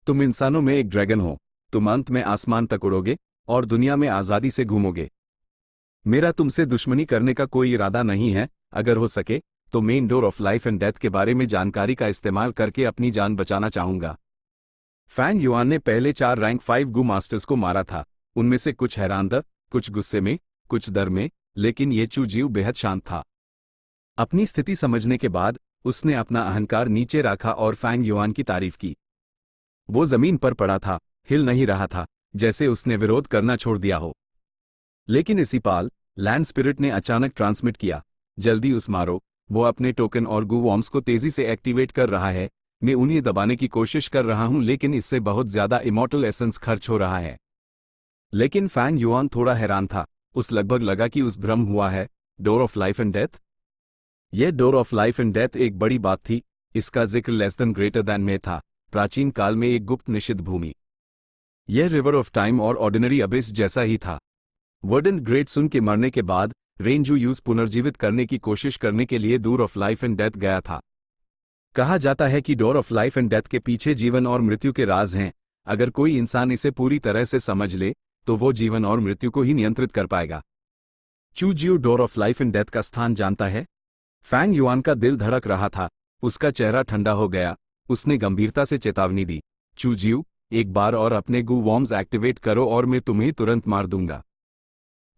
Speaker 1: तुम इंसानों में एक ड्रैगन हो, तुम अंत में आसमान तक उड़ोगे और दुनिया में आज़ादी से घूमोगे। मेरा तुमसे दुश्मनी करने का कोई इरादा नहीं है, अगर हो सके तो main door of life and death के बारे में जानकारी का इस्तेमाल करके अपनी जान बचाना चाहूंगा। फैंग युआन ने पहले 4 रैंक 5 गू मास्टर्स को मारा था, उनमें से कुछ हैरानदर, कुछ गुस्से में, कुछ डर में, लेकिन ये चू जीव बेहद शांत था। अपनी स्थिति समझने के बाद उसने अपना अहंकार नीचे रखा और फैंग युआन की तारीफ की। वो जमीन पर पड़ा था, हिल नहीं रहा था, जैसे उसने विरोध करना छोड़ दिया हो। लेकिन इसी पाल लैंड स्पिरिट ने अचानक ट्रांसमिट किया, जल्दी उस मारो। वो अपने टोकन और गू वॉर्म्स को तेजी से एक्टिवेट कर रहा है। मैं उन्हें दबाने की कोशिश कर रहा हूं, लेकिन इससे बहुत ज्यादा इमॉर्टल एसेंस खर्च हो रहा है। लेकिन फैंग युआन थोड़ा हैरान था, उस लगभग लगा कि उस भ्रम हुआ है। Door of life and death? यह door of life and death एक बड़ी बात थी। इसका जिक्र लेस देन ग्रेटर देन में था, प्राचीन काल में एक गुप्त निषिद्ध भूमि। यह रिवर ऑफ टाइम और ऑर्डिनरी अबिस जैसा ही था। वर्डन ग्रेट सुन के मरने के बाद रेंजू यूज पुनर्जीवित करने की कोशिश करने के लिए door of life and death गया था। कहा जाता है कि door of life and death के पीछे जीवन और मृत्यु के राज हैं। अगर कोई इंसान इसे पूरी तरह से समझ ले तो वो जीवन और मृत्यु को ही नियंत्रित कर पाएगा। चू जियो door of life and death का स्थान जानता है? फैंग युआन का दिल धड़क रहा था, उसका चेहरा ठंडा हो गया। उसने गंभीरता से चेतावनी दी, चू जियो, एक बार और अपने गू वॉर्म्स एक्टिवेट करो और मैं तुम्हें तुरंत मार दूंगा।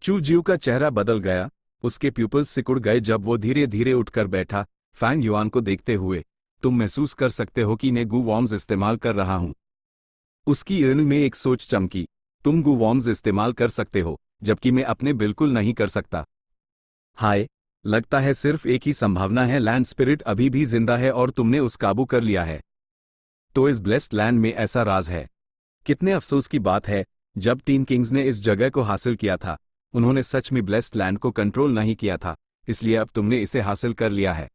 Speaker 1: चू जियो का चेहरा बदल गया, उसके प्यूपल्स सिकुड़ गए जब वो धीरे धीरे उठकर बैठा। फैंग युआन को देखते हुए, तुम महसूस कर सकते हो कि मैं गू वॉर्म्स इस्तेमाल कर रहा हूं। उसकी इन में एक सोच चमकी, तुम गू वॉर्म्स इस्तेमाल कर सकते हो, जबकि मैं अपने बिल्कुल नहीं कर सकता। हाय, लगता है सिर्फ एक ही संभावना है, लैंड स्पिरिट अभी भी जिंदा है और तुमने उस काबू कर लिया है। तो इस ब्लेस्ड लैंड में ऐसा राज है। कितने अफसोस की बात है, जब टीन किंग्स ने इस जगह को हासिल किया था, उन्होंने सच में ब्लेस्ड लैंड को कंट्रोल नहीं किया था, इसलिए अब तुमने इसे हासिल कर लिया है।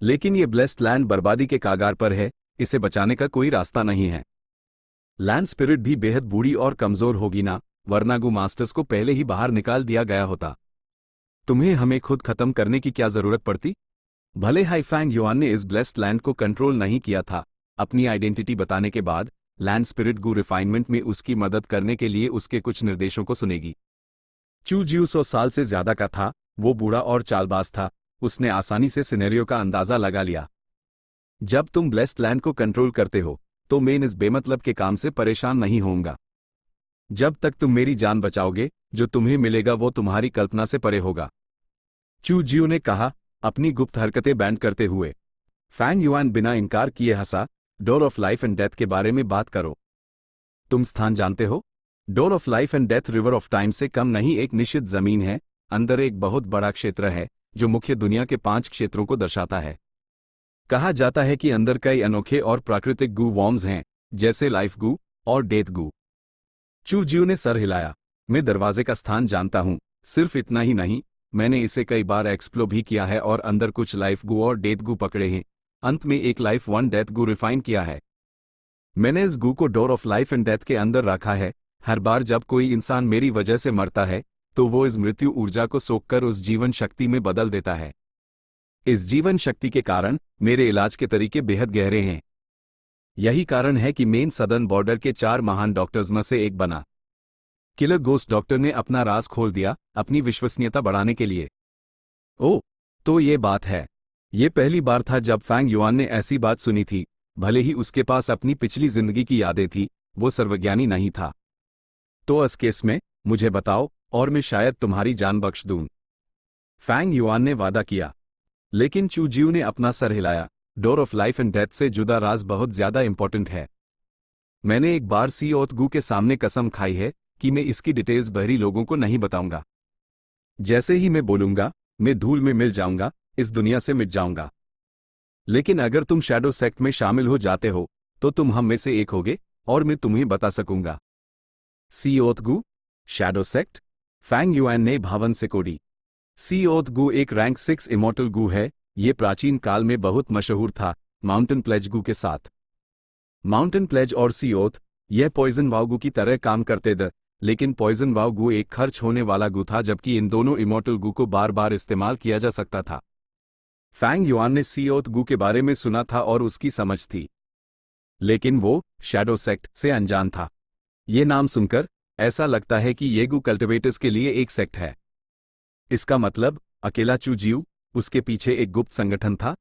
Speaker 1: लेकिन ये ब्लेस्ड लैंड बर्बादी के कागार पर है, इसे बचाने का कोई रास्ता नहीं है। लैंड स्पिरिट भी बेहद बूढ़ी और कमजोर होगी ना, वरना गू मास्टर्स को पहले ही बाहर निकाल दिया गया होता। तुम्हें हमें खुद खत्म करने की क्या जरूरत पड़ती? भले हाई फैंग युआन ने इस ब्लेस्ड लैंड को कंट्रोल नहीं किया था, अपनी आइडेंटिटी बताने के बाद लैंड स्पिरिट गू रिफाइनमेंट में उसकी मदद करने के लिए उसके कुछ निर्देशों को सुनेगी। चू जियो 100 साल से ज्यादा का था, वो बूढ़ा और चालबाज था, उसने आसानी से सिनेरियो का अंदाजा लगा लिया। जब तुम ब्लेस्ड लैंड को कंट्रोल करते हो तो मैं इस बेमतलब के काम से परेशान नहीं होऊंगा। जब तक तुम मेरी जान बचाओगे, जो तुम्हें मिलेगा वो तुम्हारी कल्पना से परे होगा। चू जियो ने कहा, अपनी गुप्त हरकतें बैंड करते हुए। फैंग युआन बिना इनकार किए हंसा, door of life and death के बारे में बात करो। तुम स्थान जानते हो? Door of life and death river of time से कम नहीं एक निश्चित जमीन है, अंदर एक बहुत बड़ा क्षेत्र है जो मुख्य दुनिया के 5 क्षेत्रों को दर्शाता है। कहा जाता है कि अंदर कई अनोखे और प्राकृतिक गू वॉर्म्स हैं, जैसे लाइफ गू और डेथ गू। चू जियो ने सर हिलाया, मैं दरवाजे का स्थान जानता हूं, सिर्फ इतना ही नहीं, मैंने इसे कई बार एक्सप्लोर भी किया है और अंदर कुछ लाइफ गू और डेथ गू पकड़े हैं। अंत में एक लाइफ 1 डेथ गू रिफाइन किया है। मैंने इस गू को door of life and death के अंदर रखा है। हर बार जब कोई इंसान मेरी वजह से मरता है तो वो इस मृत्यु ऊर्जा को सोखकर उस जीवन शक्ति में बदल देता है। इस जीवन शक्ति के कारण मेरे इलाज के तरीके बेहद गहरे हैं। यही कारण है कि मेन सदर्न बॉर्डर के 4 महान डॉक्टर्स में से एक बना। किलर गोस्ट डॉक्टर ने अपना राज खोल दिया, अपनी विश्वसनीयता बढ़ाने के लिए। ओह, तो ये बात है। ये पहली बार था जब फैंग युआन ने ऐसी बात सुनी थी। भले ही उसके पास अपनी पिछली जिंदगी की यादें थी, वो सर्वज्ञानी नहीं था। तो इस केस में मुझे बताओ और मैं शायद तुम्हारी जान बख्श दूं। फैंग युआन ने वादा किया। लेकिन चू जियो ने अपना सर हिलाया, door of life and death से जुदा राज बहुत ज्यादा इंपॉर्टेंट है। मैंने एक बार सी ओथ गू के सामने कसम खाई है कि मैं इसकी डिटेल्स बहरी लोगों को नहीं बताऊंगा। जैसे ही मैं बोलूंगा, मैं धूल में मिल जाऊंगा, इस दुनिया से मिट जाऊंगा। लेकिन अगर तुम शैडो सेक्ट में शामिल हो जाते हो तो तुम हम में से एक होगे और मैं तुम्हें बता सकूंगा। सी ओथ गू, शैडो सेक्ट? फैंग युआन ने भावन से कोड़ी। सी ओथ गू एक रैंक 6 इमोर्टल गू है। ये प्राचीन काल में बहुत मशहूर था माउंटेन प्लेज गू के साथ। माउंटेन प्लेज और सी ओथ यह पॉइजन वाव गू की तरह काम करते थे, लेकिन पॉइजन वाव गू एक खर्च होने वाला गू था, जबकि इन दोनों इमोर्टल गू को बार बार इस्तेमाल किया जा सकता था। फैंग युआन ने सी ओथ गू के बारे में सुना था और उसकी समझ थी, लेकिन वो शैडो सेक्ट से अनजान था। ये नाम सुनकर ऐसा लगता है कि ये गू कल्टिवेटर्स के लिए एक सेक्ट है। इसका मतलब अकेला चू जियू उसके पीछे एक गुप्त संगठन था।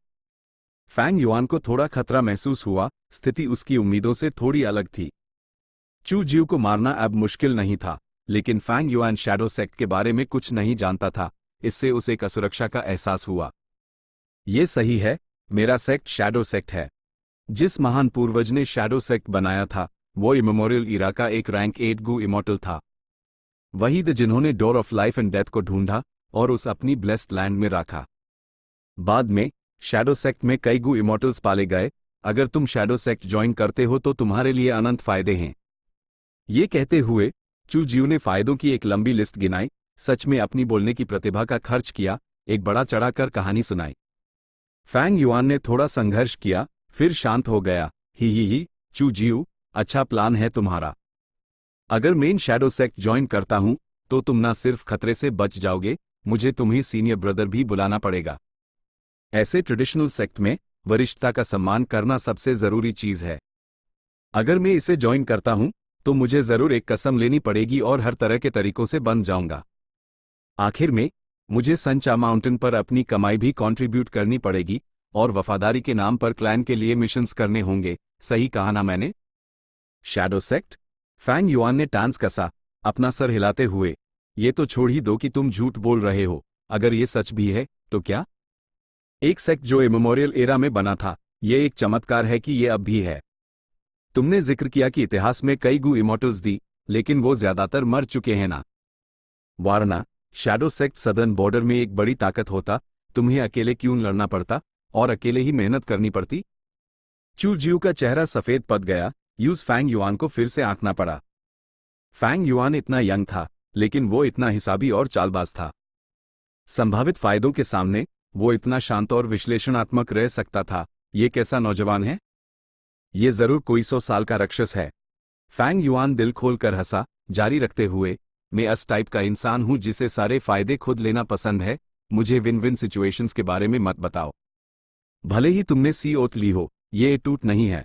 Speaker 1: फैंग युआन को थोड़ा खतरा महसूस हुआ, स्थिति उसकी उम्मीदों से थोड़ी अलग थी। चू जियू को मारना अब मुश्किल नहीं था, लेकिन फैंग युआन शैडो सेक्ट के बारे में कुछ नहीं जानता था। इससे उसे एक असुरक्षा का एहसास हुआ। ये सही है, मेरा सेक्ट शैडो सेक्ट है। जिस महान पूर्वज ने शैडो सेक्ट बनाया था वो इमेमोरियल इरा का एक रैंक 8 गू इमोर्टल था। वही द जिन्होंने door of life and death को ढूंढा और उस अपनी ब्लेस्ड लैंड में रखा। बाद में शैडो सेक्ट में कई गू इमोर्टल्स पाले गए। अगर तुम शैडो सेक्ट ज्वाइन करते हो तो तुम्हारे लिए अनंत फायदे हैं। ये कहते हुए चू जियू ने फायदों की एक लंबी लिस्ट गिनाई, सच में अपनी बोलने की प्रतिभा का खर्च किया, एक बड़ा चढ़ाकर कहानी सुनाई। फैंग युआन ने थोड़ा संघर्ष किया, फिर शांत हो गया। ही चू जियू, अच्छा प्लान है तुम्हारा। अगर मेन शैडो सेक्ट ज्वाइन करता हूं तो तुम ना सिर्फ खतरे से बच जाओगे, मुझे तुम्हें सीनियर ब्रदर भी बुलाना पड़ेगा। ऐसे ट्रेडिशनल सेक्ट में वरिष्ठता का सम्मान करना सबसे जरूरी चीज है। अगर मैं इसे ज्वाइन करता हूं तो मुझे जरूर एक कसम लेनी पड़ेगी और हर तरह के तरीकों से बन जाऊंगा। आखिर में मुझे संचा माउंटेन पर अपनी कमाई भी कंट्रीब्यूट करनी पड़ेगी और वफादारी के नाम पर क्लैन के लिए मिशंस करने होंगे। सही कहा ना मैंने? Shadow sect? फैंग युआन ने टांस कसा, अपना सर हिलाते हुए। ये तो छोड़ ही दो कि तुम झूठ बोल रहे हो। अगर ये सच भी है तो क्या? एक सेक्ट जो इमेमोरियल एरा में बना था, ये एक चमत्कार है कि ये अब भी है। तुमने जिक्र किया कि इतिहास में कई गू इमोर्टल्स दी, लेकिन वो ज्यादातर मर चुके हैं ना? Varna shadow sect southern border में एक बड़ी ताकत होता, तुम्हें अकेले क्यों लड़ना पड़ता और अकेले ही मेहनत करनी पड़ती? चू जियू का चेहरा सफेद पद गया। यूज फैंग युआन को फिर से आंकना पड़ा। फैंग युआन इतना यंग था, लेकिन वो इतना हिसाबी और चालबाज था। संभावित फायदों के सामने वो इतना शांत और विश्लेषणात्मक रह सकता था। ये कैसा नौजवान है? ये जरूर कोई 100 साल का राक्षस है। फैंग युआन दिल खोलकर हंसा, जारी रखते हुए, मैं इस टाइप का इंसान हूं जिसे सारे फायदे खुद लेना पसंद है। मुझे विन विन सिचुएशंस के बारे में मत बताओ। भले ही तुमने सी ओथ ली हो, ये टूट नहीं है।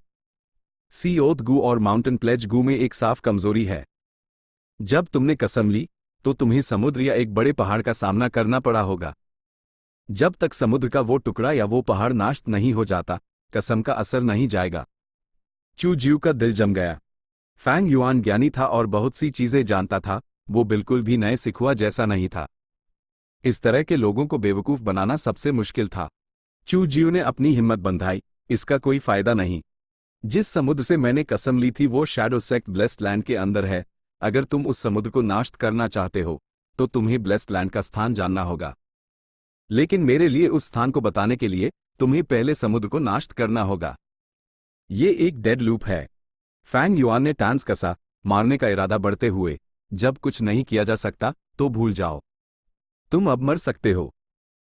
Speaker 1: सी ओथ गू और माउंटेन प्लेज गू में एक साफ कमजोरी है। जब तुमने कसम ली तो तुम्हें समुद्र या एक बड़े पहाड़ का सामना करना पड़ा होगा। जब तक समुद्र का वो टुकड़ा या वो पहाड़ नाश नहीं हो जाता, कसम का असर नहीं जाएगा। चू जियू का दिल जम गया। फैंग युआन ज्ञानी था और बहुत सी चीजें जानता था, वो बिल्कुल भी नए सिखुआ जैसा नहीं था। इस तरह के लोगों को बेवकूफ बनाना सबसे मुश्किल था। चू जियू ने अपनी हिम्मत बंधाई, इसका कोई फायदा नहीं। जिस समुद्र से मैंने कसम ली थी वो शैडो सेक्ट ब्लेस्ड लैंड के अंदर है। अगर तुम उस समुद्र को नाश करना चाहते हो तो तुम्हें ब्लेस्ड लैंड का स्थान जानना होगा। लेकिन मेरे लिए उस स्थान को बताने के लिए तुम्हें पहले समुद्र को नाश करना होगा। ये एक डेड लूप है। फैंग युआन ने टांस कसा, मारने का इरादा बढ़ते हुए। जब कुछ नहीं किया जा सकता तो भूल जाओ। तुम अब मर सकते हो।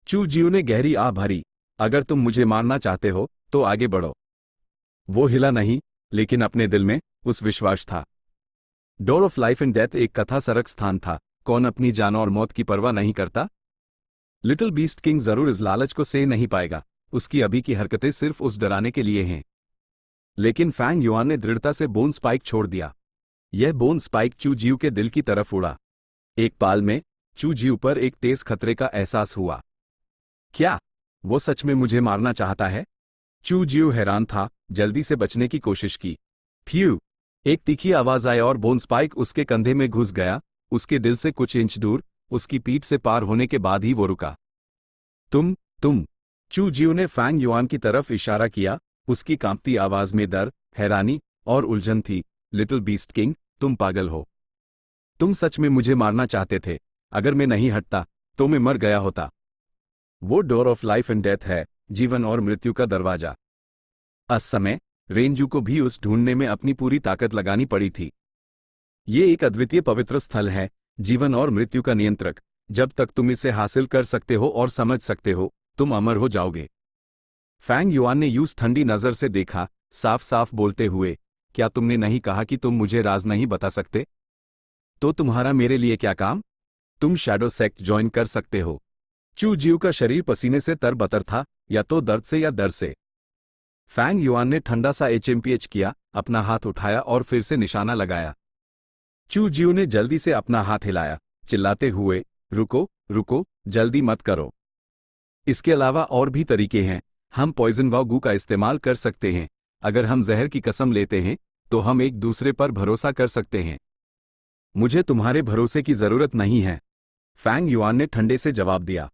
Speaker 1: चू जियू ने गहरी आह भरी। अगर तुम मुझे मारना चाहते हो तो आगे बढ़ो। वो हिला नहीं, लेकिन अपने दिल में उस विश्वास था। Door of life and death एक कथा सरक स्थान था। कौन अपनी जान और मौत की परवाह नहीं करता? लिटिल बीस्ट किंग जरूर इस लालच को सह नहीं पाएगा। उसकी अभी की हरकतें सिर्फ उस डराने के लिए हैं। लेकिन फैंग युआन ने दृढ़ता से बोन स्पाइक छोड़ दिया। यह बोन स्पाइक चू जियू के दिल की तरफ उड़ा। एक पाल में चू जियू पर एक तेज खतरे का एहसास हुआ। क्या वो सच में मुझे मारना चाहता है? चू जियू हैरान था, जल्दी से बचने की कोशिश की। फ्यू! एक तीखी आवाज आई और बोन स्पाइक उसके कंधे में घुस गया। उसके दिल से कुछ इंच दूर, उसकी पीठ से पार होने के बाद ही वो रुका। तुम! चू जियू ने फैंग युआन की तरफ इशारा किया। उसकी कांपती आवाज में डर, हैरानी और उलझन थी। लिटिल बीस्ट किंग, तुम पागल हो। तुम सच में मुझे मारना चाहते थे। अगर मैं नहीं हटता तो मैं मर गया होता। वो door of life and death है, जीवन और मृत्यु का दरवाजा। उस समय रेंजू को भी उस ढूंढने में अपनी पूरी ताकत लगानी पड़ी थी। ये एक अद्वितीय पवित्र स्थल है, जीवन और मृत्यु का नियंत्रक। जब तक तुम इसे हासिल कर सकते हो और समझ सकते हो, तुम अमर हो जाओगे। फैंग युआन ने यूस ठंडी नजर से देखा, साफ साफ बोलते हुए, क्या तुमने नहीं कहा कि तुम मुझे राज नहीं बता सकते? तो तुम्हारा मेरे लिए क्या काम? तुम शैडो सेक्ट ज्वाइन कर सकते हो। चू जियू का शरीर पसीने से तरबतर था, या तो दर्द से या डर से। फैंग युआन ने ठंडा सा एचएमपीएच किया, अपना हाथ उठाया और फिर से निशाना लगाया। चू जियू ने जल्दी से अपना हाथ हिलाया, चिल्लाते हुए, रुको रुको, जल्दी मत करो। इसके अलावा और भी तरीके हैं। हम पॉइजन वाव गू का इस्तेमाल कर सकते हैं। अगर हम जहर की कसम लेते हैं तो हम एक दूसरे पर भरोसा कर सकते हैं। मुझे तुम्हारे भरोसे की जरूरत नहीं है, फैंग युआन ने ठंडे से जवाब दिया।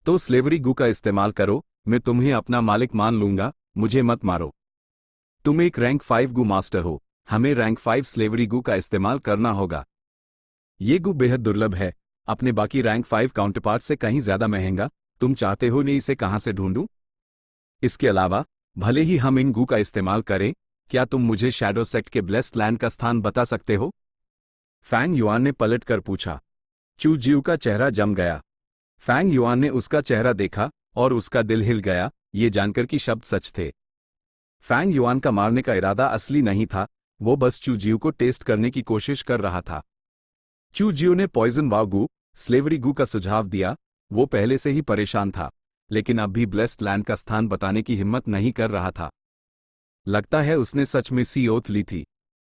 Speaker 1: तो स्लेवरी गू का इस्तेमाल करो, मैं तुम्हें अपना मालिक मान लूंगा, मुझे मत मारो। तुम एक रैंक 5 गू मास्टर हो, हमें रैंक 5 स्लेवरी गू का इस्तेमाल करना होगा। ये गू बेहद दुर्लभ है, अपने बाकी रैंक 5 काउंटरपार्ट से कहीं ज्यादा महंगा। तुम चाहते हो मैं इसे कहां से ढूंढूं? इसके अलावा, भले ही हम इन गू का इस्तेमाल करें, क्या तुम मुझे शैडो सेक्ट के ब्लेस्ड लैंड का स्थान बता सकते हो? फैंग युआन ने पलट कर पूछा। चू जियू का चेहरा जम गया। फैंग युआन ने उसका चेहरा देखा और उसका दिल हिल गया, ये जानकर कि शब्द सच थे। फैंग युआन का मारने का इरादा असली नहीं था, वो बस चू जियू को टेस्ट करने की कोशिश कर रहा था। चू जियू ने पॉइजन वाव गू, स्लेवरी गू का सुझाव दिया। वो पहले से ही परेशान था, लेकिन अब भी ब्लेस्ड लैंड का स्थान बताने की हिम्मत नहीं कर रहा था। लगता है उसने सच में सी ओथ ली थी।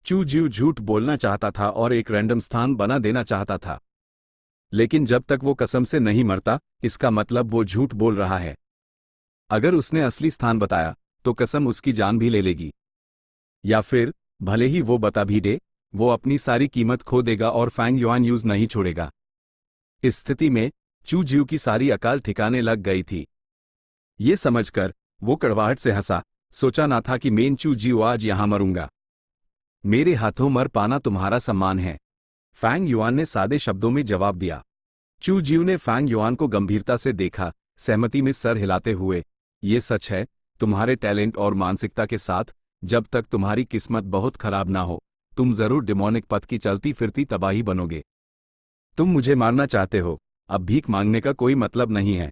Speaker 1: चू जियू झूठ बोलना चाहता था और एक रैंडम स्थान बना देना चाहता था। लेकिन जब तक वो कसम से नहीं मरता, इसका मतलब वो झूठ बोल रहा है। अगर उसने असली स्थान बताया, तो कसम उसकी जान भी ले लेगी। या फिर, भले ही वो बता भी दे, वो अपनी सारी कीमत खो देगा और फैंग युआन यूज नहीं छोड़ेगा। इस स्थिति में, चू जियू की सारी अकाल ठिकाने लग गई थी। ये समझकर, वो कड़वाहट से हंसा, सोचा ना था कि मैं चू जियू आज यहां मरूंगा। मेरे हाथों मर पाना तुम्हारा सम्मान है, फैंग युआन ने सादे शब्दों में जवाब दिया। चू जियू ने फैंग युआन को गंभीरता से देखा, सहमति में सर हिलाते हुए, ये सच है, तुम्हारे टैलेंट और मानसिकता के साथ, जब तक तुम्हारी किस्मत बहुत खराब ना हो, तुम जरूर डिमोनिक पथ की चलती फिरती तबाही बनोगे। तुम मुझे मारना चाहते हो, अब भीख मांगने का कोई मतलब नहीं है।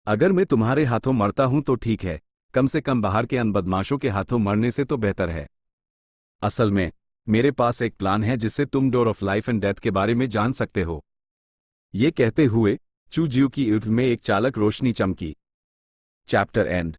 Speaker 1: अगर मैं तुम्हारे हाथों मरता हूं तो ठीक है, कम से कम बाहर के अन बदमाशों के हाथों मरने से तो बेहतर है। असल में, मेरे पास एक प्लान है जिससे तुम door of life and death के बारे में जान सकते हो। ये कहते हुए, चू जियू की ईंट में एक चालक रोशनी चमकी। Chapter and.